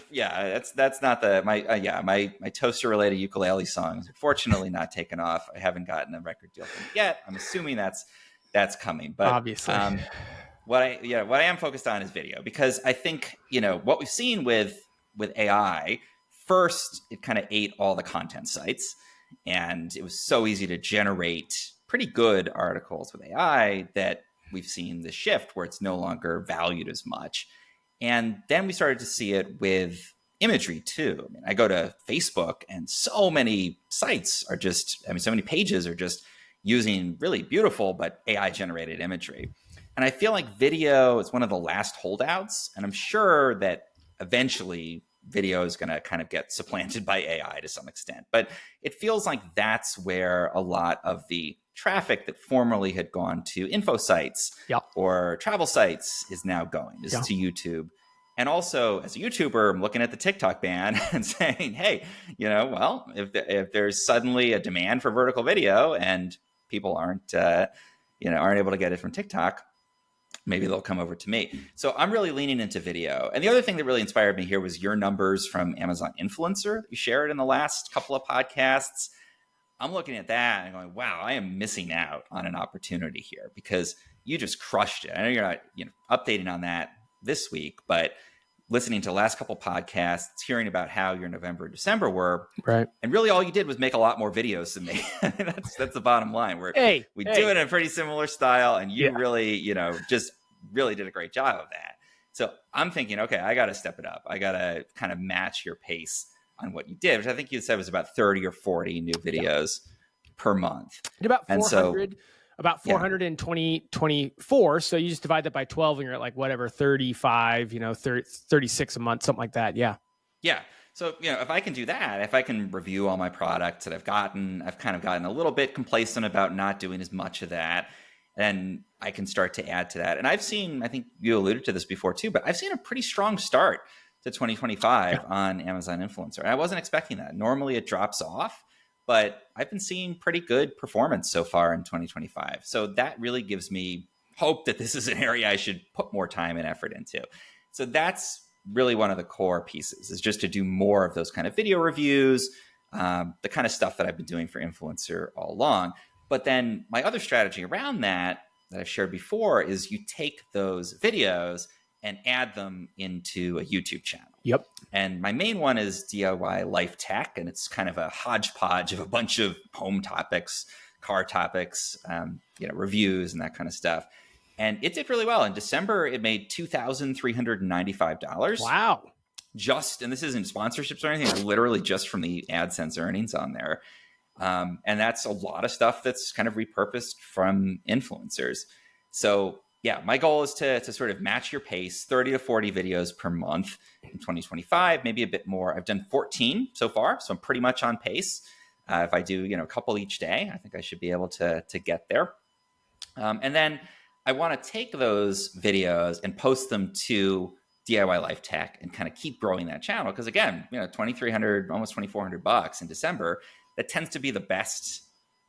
not my toaster related ukulele songs. Unfortunately, not taken off. I haven't gotten a record deal from it yet. I'm assuming that's coming, but obviously, what I am focused on is video, because I think what we've seen with AI. First, it kind of ate all the content sites. And it was so easy to generate pretty good articles with AI that we've seen the shift where it's no longer valued as much. And then we started to see it with imagery too. I mean, I go to Facebook and so many sites are so many pages are just using really beautiful but AI generated imagery. And I feel like video is one of the last holdouts. And I'm sure that eventually video is going to kind of get supplanted by AI to some extent. But it feels like that's where a lot of the traffic that formerly had gone to info sites or travel sites is now going, to YouTube. And also, as a YouTuber, I'm looking at the TikTok ban and saying, hey, if there's suddenly a demand for vertical video and people aren't able to get it from TikTok, maybe they'll come over to me. So I'm really leaning into video. And the other thing that really inspired me here was your numbers from Amazon Influencer that you shared in the last couple of podcasts. I'm looking at that and going, wow, I am missing out on an opportunity here, because you just crushed it. I know you're not updating on that this week, but listening to the last couple podcasts, hearing about how your November and December were. Right. And really all you did was make a lot more videos than me. That's the bottom line. We do it in a pretty similar style, and you really, just really did a great job of that. So I'm thinking, okay, I got to step it up. I got to kind of match your pace on what you did, which I think you said was about 30 or 40 new videos per month. And about 400, about 400 Yeah. in 2024. So you just divide that by 12 and you're at like whatever, 35, 36 a month, something like that. Yeah. Yeah. So, if I can do that, if I can review all my products that I've kind of gotten a little bit complacent about not doing as much of that, then I can start to add to that. And I've seen, I think you alluded to this before too, but I've seen a pretty strong start to 2025 on Amazon Influencer. And I wasn't expecting that. Normally it drops off, but I've been seeing pretty good performance so far in 2025. So that really gives me hope that this is an area I should put more time and effort into. So that's really one of the core pieces, is just to do more of those kind of video reviews, the kind of stuff that I've been doing for Influencer all along. But then my other strategy around that I've shared before is you take those videos and add them into a YouTube channel. Yep. And my main one is DIY Life Tech, and it's kind of a hodgepodge of a bunch of home topics, car topics, reviews and that kind of stuff. And it did really well. In December, it made $2,395. Wow. And this isn't sponsorships or anything, literally just from the AdSense earnings on there. And that's a lot of stuff that's kind of repurposed from influencers. So yeah, my goal is to sort of match your pace, 30 to 40 videos per month in 2025, maybe a bit more. I've done 14 so far, so I'm pretty much on pace. If I do, a couple each day, I think I should be able to get there. And then I want to take those videos and post them to DIY Life Tech and kind of keep growing that channel. Because again, $2,300, almost $2,400 in December, that tends to be the best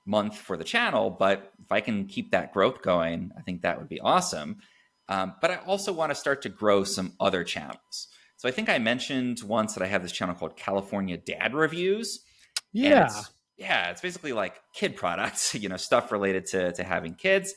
month for the channel. But if I can keep that growth going, I think that would be awesome. But I also want to start to grow some other channels. So I think I mentioned once that I have this channel called California Dad Reviews. Yeah. It's basically like kid products, stuff related to having kids.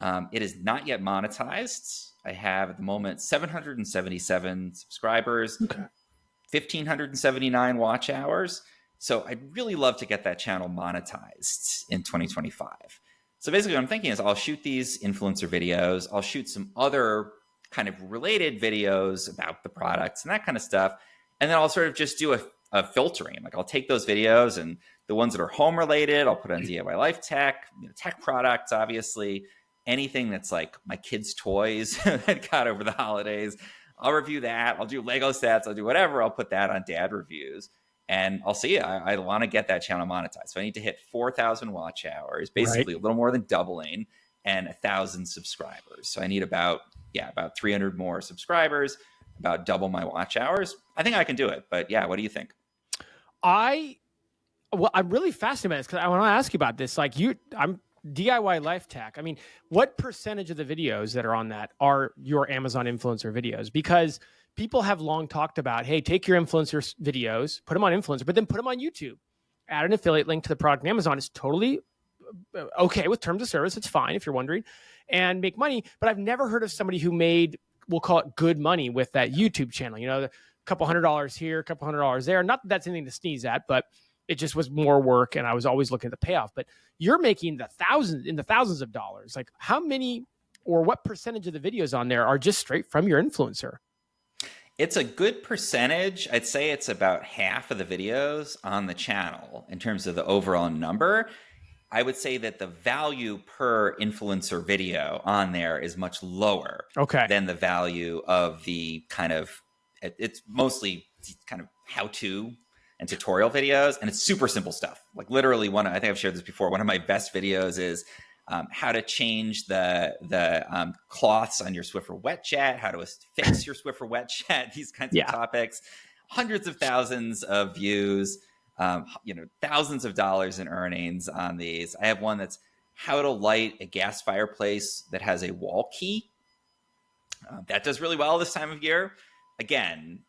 It is not yet monetized. I have at the moment 777 subscribers, 1,579 watch hours. So I'd really love to get that channel monetized in 2025. So basically what I'm thinking is I'll shoot these influencer videos. I'll shoot some other kind of related videos about the products and that kind of stuff. And then I'll sort of just do a filtering. Like I'll take those videos, and the ones that are home related, I'll put on DIY Life Tech, tech products, obviously. Anything that's like my kids' toys that got over the holidays, I'll review that. I'll do Lego sets. I'll do whatever. I'll put that on dad reviews. And I'll see. I want to get that channel monetized. So I need to hit 4,000 watch hours, basically a little more than doubling, and 1,000 subscribers. So I need about 300 more subscribers, about double my watch hours. I think I can do it. But yeah, what do you think? I'm really fascinated by this because I want to ask you about this. Like I'm DIY Life Tech. I mean, what percentage of the videos that are on that are your Amazon influencer videos? Because people have long talked about, hey, take your influencer videos, put them on Influencer, but then put them on YouTube. Add an affiliate link to the product. And Amazon is totally okay with terms of service. It's fine if you're wondering, and make money. But I've never heard of somebody who made, we'll call it good money with that YouTube channel. A couple $100 here, a couple $100 there. Not that that's anything to sneeze at, but it just was more work, and I was always looking at the payoff. But you're making the thousands of dollars. Like how many or what percentage of the videos on there are just straight from your influencer? It's a good percentage. I'd say it's about half of the videos on the channel in terms of the overall number. I would say that the value per influencer video on there is much lower than the value of the kind of, it's mostly kind of how-to and tutorial videos, and it's super simple stuff. Like literally I think I've shared this before, one of my best videos is how to change the cloths on your Swiffer WetJet, how to fix your Swiffer WetJet, these kinds of topics. Hundreds of thousands of views, thousands of dollars in earnings on these. I have one that's how to light a gas fireplace that has a wall key. That does really well this time of year. Again,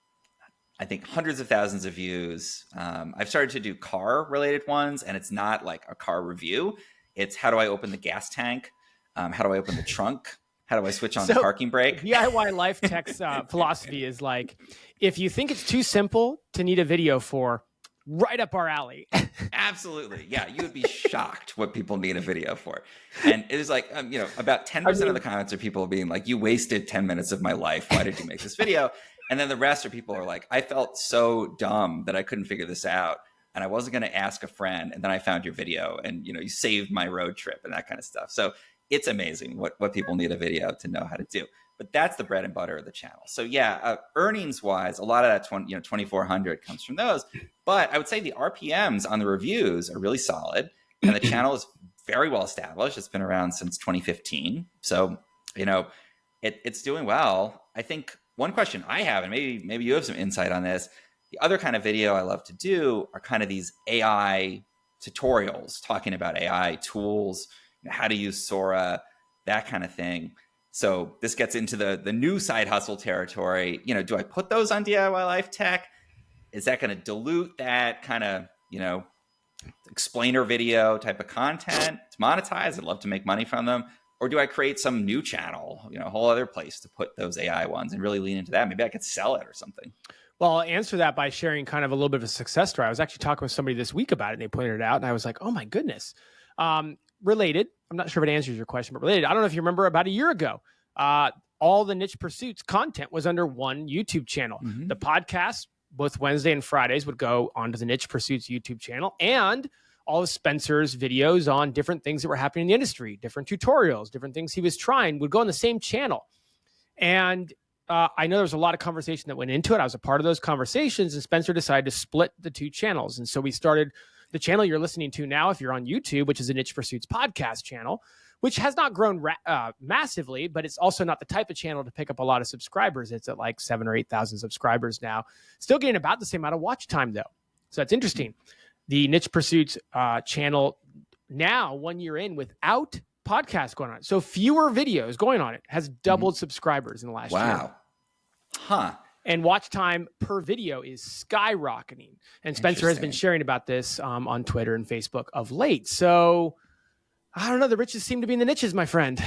I think hundreds of thousands of views. I've started to do car related ones, and it's not like a car review. It's how do I open the gas tank? How do I open the trunk? How do I switch on the So, parking brake? DIY Life Tech's philosophy is like, if you think it's too simple to need a video for, right up our alley. Absolutely. Yeah. You would be shocked what people need a video for. And it was like, about 10% of the comments are people being like, you wasted 10 minutes of my life. Why did you make this video? And then the rest are people who are like, I felt so dumb that I couldn't figure this out. And I wasn't going to ask a friend. And then I found your video and, you saved my road trip and that kind of stuff. So it's amazing what people need a video to know how to do. But that's the bread and butter of the channel. So yeah, earnings wise, a lot of that 2,400 comes from those. But I would say the RPMs on the reviews are really solid, and the channel is very well established. It's been around since 2015, so it's doing well. I think one question I have, and maybe you have some insight on this. The other kind of video I love to do are kind of these AI tutorials, talking about AI tools, how to use Sora, that kind of thing. So this gets into the new side hustle territory. Do I put those on DIY Life Tech? Is that going to dilute that kind of, explainer video type of content to monetize? I'd love to make money from them. Or do I create some new channel, a whole other place to put those AI ones and really lean into that? Maybe I could sell it or something. Well, I'll answer that by sharing kind of a little bit of a success story. I was actually talking with somebody this week about it, and they pointed it out, and I was like, oh my goodness. Related, I'm not sure if it answers your question, but related, I don't know if you remember about a year ago, all the Niche Pursuits content was under one YouTube channel. Mm-hmm. The podcast, both Wednesday and Fridays, would go onto the Niche Pursuits YouTube channel, and all of Spencer's videos on different things that were happening in the industry, different tutorials, different things he was trying would go on the same channel. And I know there was a lot of conversation that went into it. I was a part of those conversations, and Spencer decided to split the two channels. And so we started the channel you're listening to now, if you're on YouTube, which is a Niche Pursuits podcast channel, which has not grown massively, but it's also not the type of channel to pick up a lot of subscribers. It's at like 7,000 or 8,000 subscribers now. Still getting about the same amount of watch time, though. So that's interesting. The Niche Pursuits channel now, 1 year in, without podcasts going on it, so fewer videos going on it, has doubled subscribers in the last year. Wow. Huh. And watch time per video is skyrocketing. And Spencer has been sharing about this on Twitter and Facebook of late. So I don't know. The riches seem to be in the niches, my friend.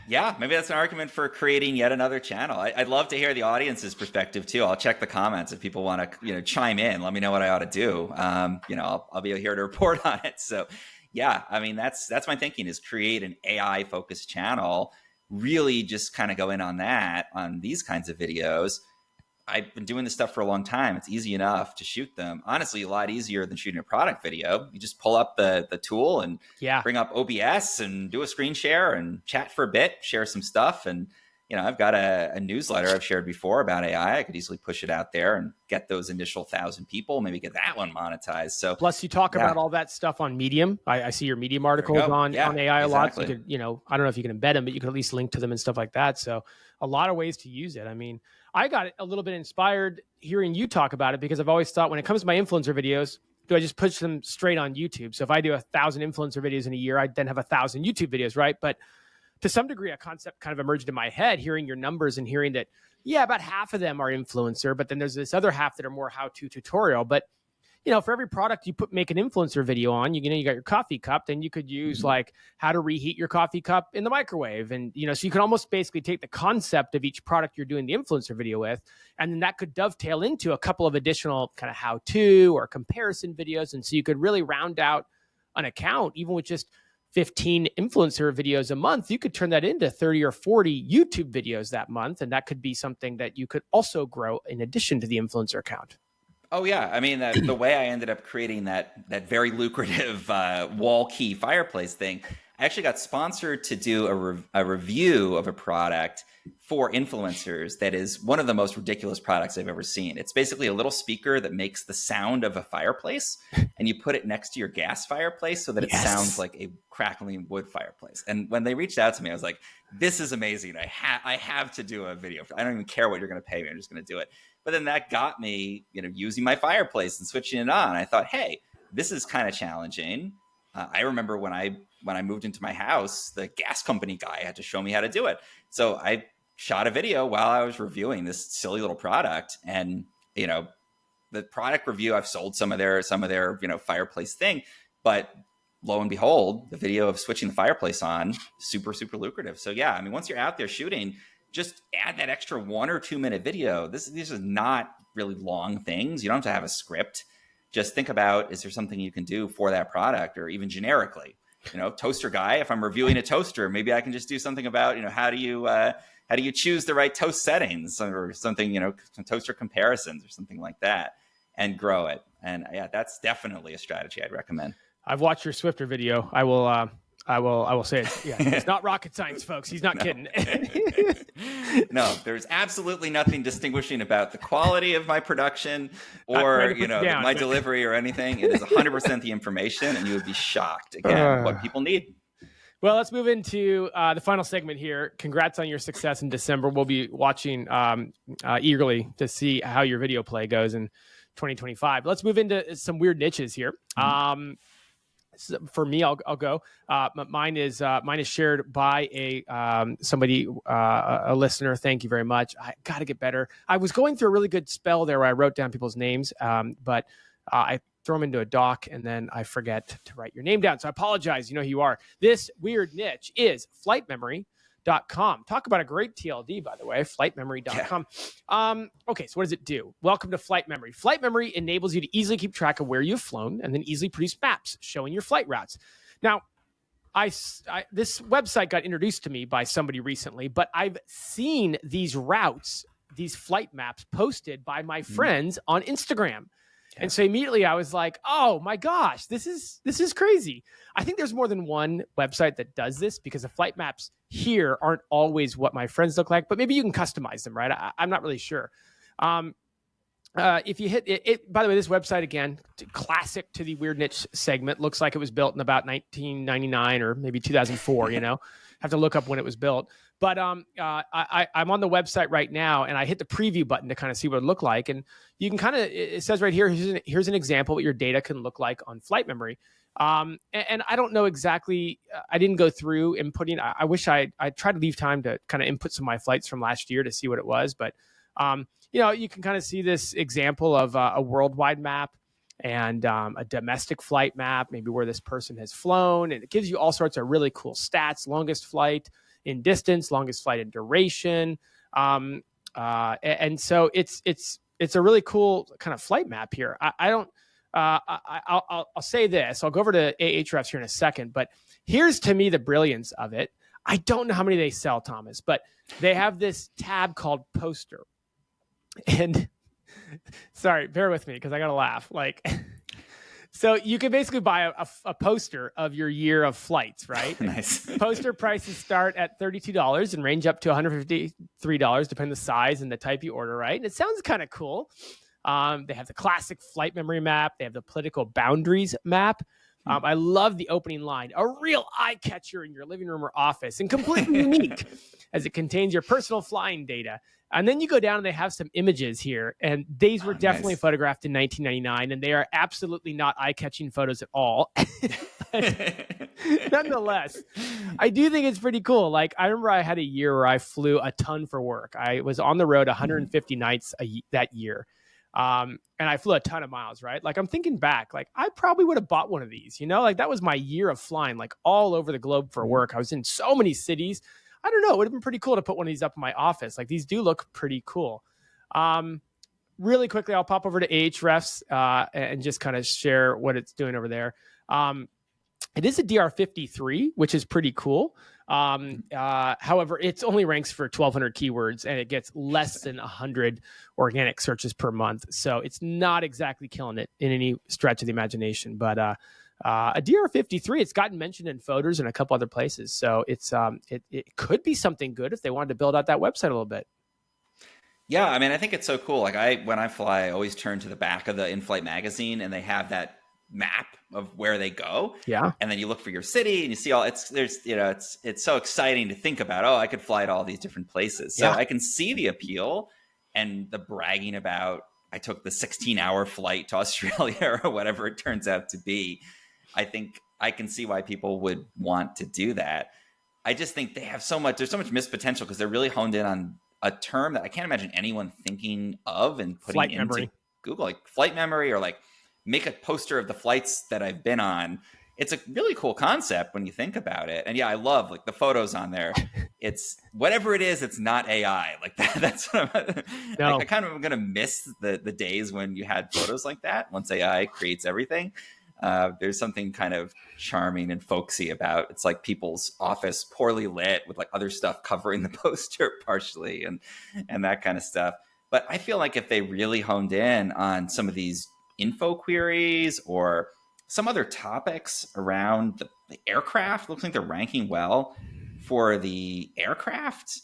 Yeah, maybe that's an argument for creating yet another channel. I'd love to hear the audience's perspective too. I'll check the comments if people want to, chime in. Let me know what I ought to do. I'll be here to report on it. So, yeah, I mean that's my thinking is create an AI focused channel. Really, just kind of go in on these kinds of videos. I've been doing this stuff for a long time. It's easy enough to shoot them. Honestly, a lot easier than shooting a product video. You just pull up the tool and bring up OBS and do a screen share and chat for a bit, share some stuff. And, I've got a newsletter I've shared before about AI. I could easily push it out there and get those initial 1,000 people, maybe get that one monetized. So plus you talk about all that stuff on Medium. I see your Medium articles on AI a lot. So you could, I don't know if you can embed them, but you can at least link to them and stuff like that. So a lot of ways to use it. I mean, I got a little bit inspired hearing you talk about it because I've always thought when it comes to my influencer videos, do I just push them straight on YouTube? So if I do 1,000 influencer videos in a year, I then have 1,000 YouTube videos, right? But to some degree, a concept kind of emerged in my head, hearing your numbers and hearing that, about half of them are influencer, but then there's this other half that are more how-to tutorial. But, for every product you make an influencer video on, you got your coffee cup, then you could use like how to reheat your coffee cup in the microwave. And, so you can almost basically take the concept of each product you're doing the influencer video with, and then that could dovetail into a couple of additional kind of how-to or comparison videos. And so you could really round out an account, even with just 15 influencer videos a month, you could turn that into 30 or 40 YouTube videos that month. And that could be something that you could also grow in addition to the influencer account. Oh, yeah. I mean, the way I ended up creating that very lucrative wall key fireplace thing, I actually got sponsored to do a review of a product for influencers that is one of the most ridiculous products I've ever seen. It's basically a little speaker that makes the sound of a fireplace, and you put it next to your gas fireplace so that it sounds like a crackling wood fireplace. And when they reached out to me, I was like, this is amazing. I have to do a video. I don't even care what you're going to pay me. I'm just going to do it. But then that got me, using my fireplace and switching it on. I thought, hey, this is kind of challenging. I remember when I moved into my house, the gas company guy had to show me how to do it. So I shot a video while I was reviewing this silly little product. And, the product review, I've sold some of their fireplace thing, but lo and behold, the video of switching the fireplace on, super, super lucrative. So yeah, I mean, once you're out there shooting, just add that extra 1 or 2 minute video. These are not really long things. You don't have to have a script. Just think about, is there something you can do for that product, or even generically, toaster guy, if I'm reviewing a toaster, maybe I can just do something about, how do you choose the right toast settings, or something, some toaster comparisons or something like that, and grow it. And yeah, that's definitely a strategy I'd recommend. I've watched your Swifter video. I will say it's not rocket science, folks. He's not kidding. No, there's absolutely nothing distinguishing about the quality of my production or, my delivery or anything. It is 100% the information, and you would be shocked again what people need. Well, let's move into the final segment here. Congrats on your success in December. We'll be watching eagerly to see how your video play goes in 2025. Let's move into some weird niches here. So for me, I'll go. Mine is shared by somebody, a listener. Thank you very much. I got to get better. I was going through a really good spell there where I wrote down people's names, but I throw them into a doc and then I forget to write your name down. So I apologize. You know who you are. This weird niche is flightmemory.com. Talk about a great TLD, by the way, flightmemory.com. Yeah. Okay, so what does it do? Welcome to Flight Memory. Flight Memory enables you to easily keep track of where you've flown and then easily produce maps showing your flight routes. Now, this website got introduced to me by somebody recently, but I've seen these routes, these flight maps posted by my friends on Instagram. And so immediately I was like, oh my gosh, this is crazy. I think there's more than one website that does this, because the flight maps here aren't always what my friends look like, but maybe you can customize them, right? I'm not really sure. If you hit it, by the way, this website, again, classic to the weird niche segment, looks like it was built in about 1999 or maybe 2004, have to look up when it was built. But I'm on the website right now, and I hit the preview button to kind of see what it looked like. And you can it says right here, here's an example what your data can look like on Flight Memory. And I don't know exactly, I didn't go through inputting. I wish I tried to leave time to kind of input some of my flights from last year to see what it was. But, you can kind of see this example of a worldwide map and a domestic flight map, maybe where this person has flown. And it gives you all sorts of really cool stats: longest flight in distance, longest flight in duration. And so it's a really cool kind of flight map here. I'll say this. I'll go over to Ahrefs here in a second, but here's to me the brilliance of it. I don't know how many they sell, Thomas, but they have this tab called Poster. And sorry, bear with me because I got to laugh. So you can basically buy a poster of your year of flights, right? Nice. Poster prices start at $32 and range up to $153, depending on the size and the type you order, right? And it sounds kind of cool. They have the classic flight memory map. They have the political boundaries map. I love the opening line: a real eye catcher in your living room or office, and completely unique as it contains your personal flying data. And then you go down and they have some images here, and these were definitely photographed in 1999, and they are absolutely not eye-catching photos at all. Nonetheless, I do think it's pretty cool. I remember I had a year where I flew a ton for work. I was on the road 150 nights that year. And I flew a ton of miles, right? I'm thinking back, I probably would have bought one of these, that was my year of flying, all over the globe for work. I was in so many cities. I don't know. It would have been pretty cool to put one of these up in my office. These do look pretty cool. Really quickly, I'll pop over to Ahrefs and just kind of share what it's doing over there. It is a DR53, which is pretty cool. However, it only ranks for 1,200 keywords, and it gets less than 100 organic searches per month. So it's not exactly killing it in any stretch of the imagination. But a DR53, it's gotten mentioned in Photos and a couple other places. So it's it could be something good if they wanted to build out that website a little bit. Yeah, I mean, I think it's so cool. When I fly, I always turn to the back of the in-flight magazine, and they have that map of where they go. Yeah. And then you look for your city and you see it's so exciting to think about, I could fly to all these different places. So I can see the appeal and the bragging about, I took the 16-hour flight to Australia or whatever it turns out to be. I think I can see why people would want to do that. I just think they have there's so much missed potential because they're really honed in on a term that I can't imagine anyone thinking of and putting into Google, flight memory, or make a poster of the flights that I've been on. it's a really cool concept when you think about it. And yeah, I love like the photos on there. It's whatever it is, it's not AI. Like that's what No. I kind of am going to miss the days when you had photos like that. Once AI creates everything, there's something kind of charming and folksy about it's like people's office poorly lit with like other stuff covering the poster partially and that kind of stuff. But I feel like if they really honed in on some of these info queries or some other topics around the aircraft, looks like they're ranking well for the aircraft.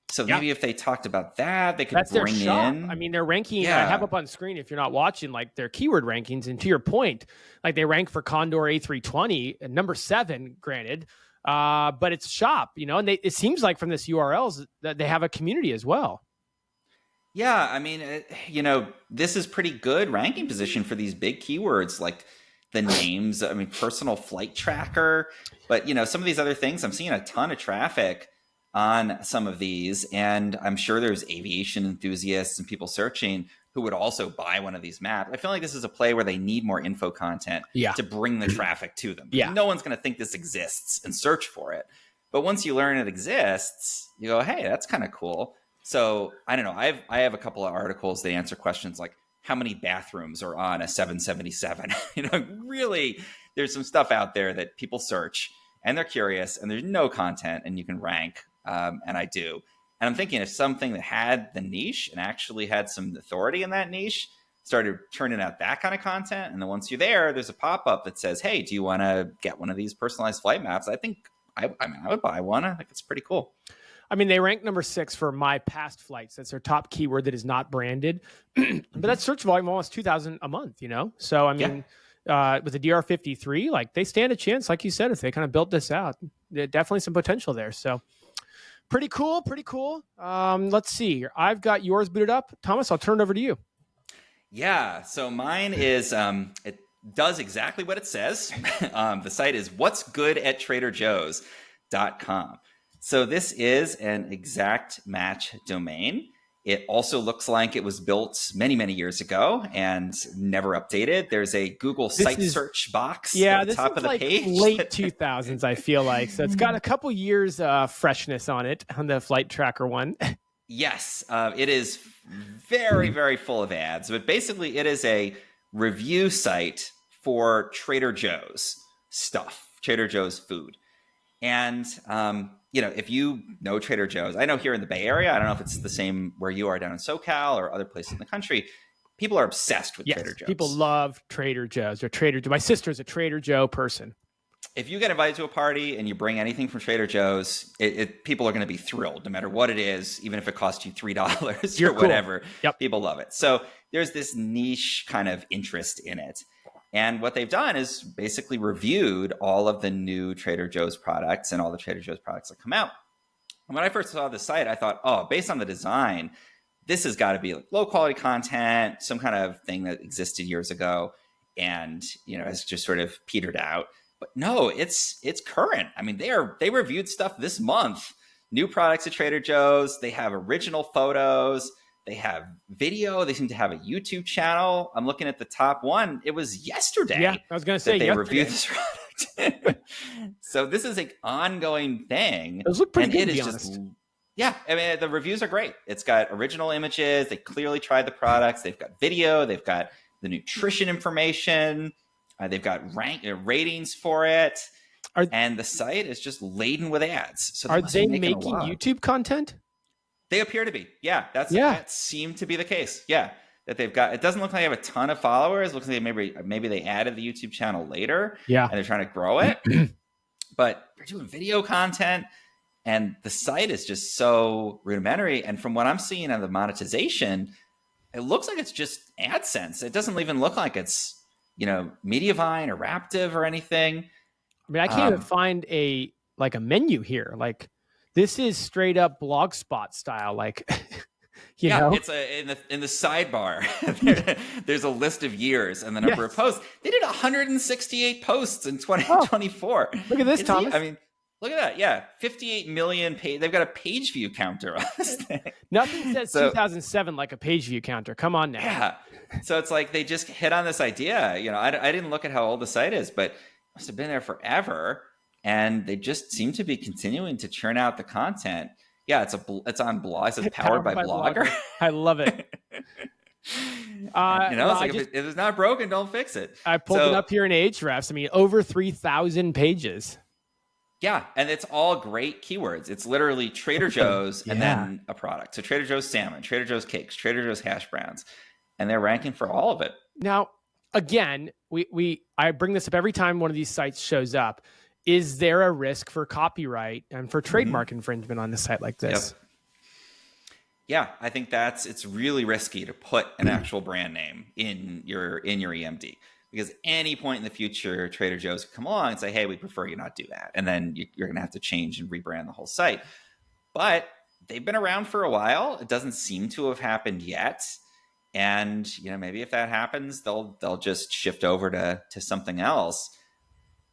So maybe if they talked about that, they could That's bring their shop. in. I mean, they're ranking. Yeah. I have up on screen if you're not watching, like their keyword rankings. And to your point, like they rank for Condor A320, number 7, granted, but it's shop. And it seems like from this URLs that they have a community as well. Yeah, I mean, this is pretty good ranking position for these big keywords like the names. I mean, personal flight tracker, but some of these other things, I'm seeing a ton of traffic on some of these, and I'm sure there's aviation enthusiasts and people searching who would also buy one of these maps. I feel like this is a play where they need more info content to bring the traffic to them. Yeah. No one's going to think this exists and search for it. But once you learn it exists, you go, hey, that's kind of cool. So I don't know. I have a couple of articles that answer questions like how many bathrooms are on a 777. Really, there's some stuff out there that people search and they're curious and there's no content and you can rank. And I do. And I'm thinking if something that had the niche and actually had some authority in that niche started turning out that kind of content. And then once you're there, there's a pop-up that says, hey, do you want to get one of these personalized flight maps? I think I would buy one. I think it's pretty cool. I mean, they rank number 6 for my past flights. That's their top keyword that is not branded. But that's search volume almost 2,000 a month, So, I mean, with the DR53, like they stand a chance, like you said, if they kind of built this out. There's definitely some potential there. So pretty cool. Let's see. I've got yours booted up. Thomas, I'll turn it over to you. Yeah. So mine is, it does exactly what it says. The site is what'sgoodattraderjoes.com. So this is an exact match domain. It also looks like it was built many, many years ago and never updated. There's a Google site search box at the top of the page. Late 2000s, I feel like. So it's got a couple years freshness on it, on the flight tracker one. Yes, it is very, very full of ads. But basically, it is a review site for Trader Joe's stuff, Trader Joe's food. And if you know Trader Joe's, I know here in the Bay Area, I don't know if it's the same where you are down in SoCal or other places in the country, people are obsessed with Trader Joe's. People love Trader Joe's or Trader Joe. My sister's a Trader Joe person. If you get invited to a party and you bring anything from Trader Joe's, people are going to be thrilled no matter what it is, even if it costs you $3 or whatever. Yep. People love it. So there's this niche kind of interest in it. And what they've done is basically reviewed all of the new Trader Joe's products and all the Trader Joe's products that come out. And when I first saw the site, I thought, based on the design, this has got to be like low quality content, some kind of thing that existed years ago and, has just sort of petered out. But no, it's current. I mean, they reviewed stuff this month, new products at Trader Joe's. They have original photos. They have video. They seem to have a YouTube channel. I'm looking at the top one. It was yesterday. Yeah, I was going to say they reviewed this product. So this is an ongoing thing. Those look pretty good, to be honest. Yeah, I mean, the reviews are great. It's got original images. They clearly tried the products. They've got video. They've got the nutrition information. They've got ratings for it. And the site is just laden with ads. So are they making YouTube content? They appear to be. Yeah, that seemed to be the case. Yeah, that they've got. It doesn't look like they have a ton of followers. It looks like maybe they added the YouTube channel later. Yeah, and they're trying to grow it. But they're doing video content, and the site is just so rudimentary. And from what I'm seeing on the monetization, it looks like it's just AdSense. It doesn't even look like it's Mediavine or Raptive or anything. I mean, I can't even find a menu here. Like, this is straight up Blogspot style. Like, you know? It's in the sidebar. There's a list of years and the number of posts. They did 168 posts in 2024. Look at this, Thomas. I mean, look at that. Yeah, 58 million page. They've got a page view counter on this thing. Nothing says 2007 like a page view counter. Come on now. Yeah. So it's like they just hit on this idea. I didn't look at how old the site is, but must have been there forever, and they just seem to be continuing to churn out the content. Yeah, it's on blog. It says powered by Blogger. I love it. It's like if it's not broken, don't fix it. I pulled it up here in Ahrefs. I mean, over 3,000 pages. Yeah, and it's all great keywords. It's literally Trader Joe's and then a product. So Trader Joe's salmon, Trader Joe's cakes, Trader Joe's hash browns, and they're ranking for all of it. Now, again, I bring this up every time one of these sites shows up. Is there a risk for copyright and for trademark infringement on a site like this? Yep. Yeah, I think it's really risky to put an actual brand name in your EMD, because any point in the future, Trader Joe's could come along and say, hey, we prefer you not do that. And then you're going to have to change and rebrand the whole site. But they've been around for a while. It doesn't seem to have happened yet. And, maybe if that happens, they'll just shift over to something else.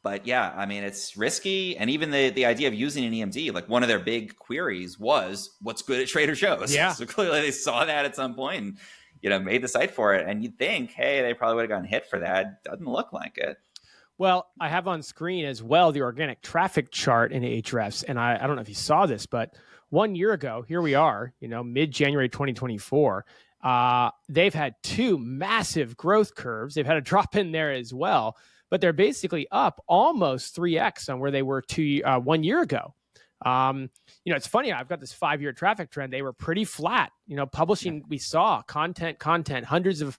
But yeah, I mean, it's risky. And even the idea of using an EMD, like one of their big queries was, what's good at Trader Joe's? Yeah. So clearly they saw that at some point and, made the site for it. And you'd think, hey, they probably would have gotten hit for that. Doesn't look like it. Well, I have on screen as well the organic traffic chart in Ahrefs. And I don't know if you saw this, but 1 year ago, here we are, mid-January 2024. They've had two massive growth curves. They've had a drop in there as well, but they're basically up almost 3x on where they were 1 year ago. It's funny. I've got this 5-year traffic trend. They were pretty flat. Publishing, we saw content, hundreds of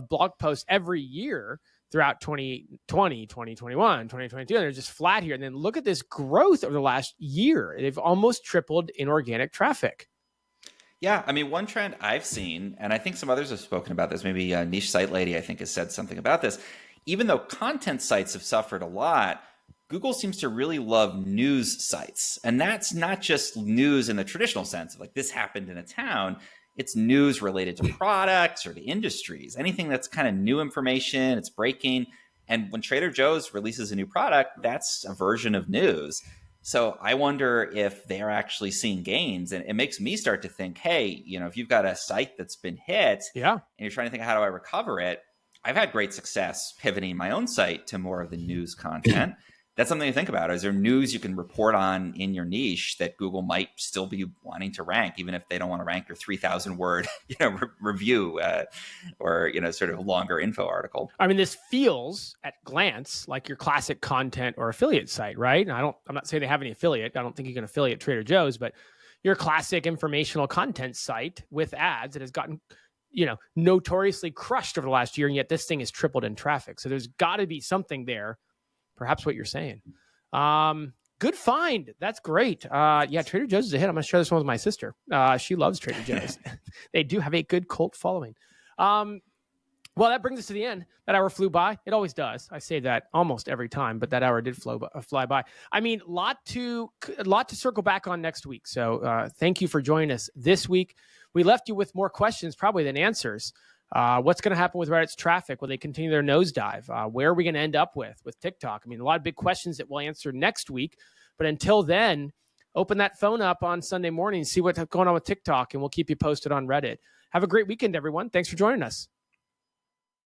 blog posts every year throughout 2020, 2021, 2022. And they're just flat here. And then look at this growth over the last year. They've almost tripled in organic traffic. Yeah, I mean, one trend I've seen, and I think some others have spoken about this, maybe Niche Site Lady, I think, has said something about this. Even though content sites have suffered a lot, Google seems to really love news sites. And that's not just news in the traditional sense of like this happened in a town. It's news related to products or to industries, anything that's kind of new information, it's breaking. And when Trader Joe's releases a new product, that's a version of news. So I wonder if they're actually seeing gains. And it makes me start to think, hey, if you've got a site that's been hit and you're trying to think, how do I recover it? I've had great success pivoting my own site to more of the news content. That's something to think about. Is there news you can report on in your niche that Google might still be wanting to rank, even if they don't want to rank your 3,000 word review or sort of longer info article? I mean, this feels at glance like your classic content or affiliate site, right? And I'm not saying they have any affiliate. I don't think you can affiliate Trader Joe's, but your classic informational content site with ads that has gotten notoriously crushed over the last year, and yet this thing has tripled in traffic. So there's got to be something there. Perhaps what you're saying. Good find. That's great. Trader Joe's is a hit. I'm going to share this one with my sister. She loves Trader Joe's. They do have a good cult following. Well, that brings us to the end. That hour flew by. It always does. I say that almost every time, but that hour did fly by. I mean, a lot to circle back on next week. So thank you for joining us this week. We left you with more questions probably than answers. What's going to happen with Reddit's traffic? Will they continue their nosedive? Where are we going to end up with TikTok? I mean, a lot of big questions that we'll answer next week. But until then, open that phone up on Sunday morning, see what's going on with TikTok, and we'll keep you posted on Reddit. Have a great weekend, everyone. Thanks for joining us.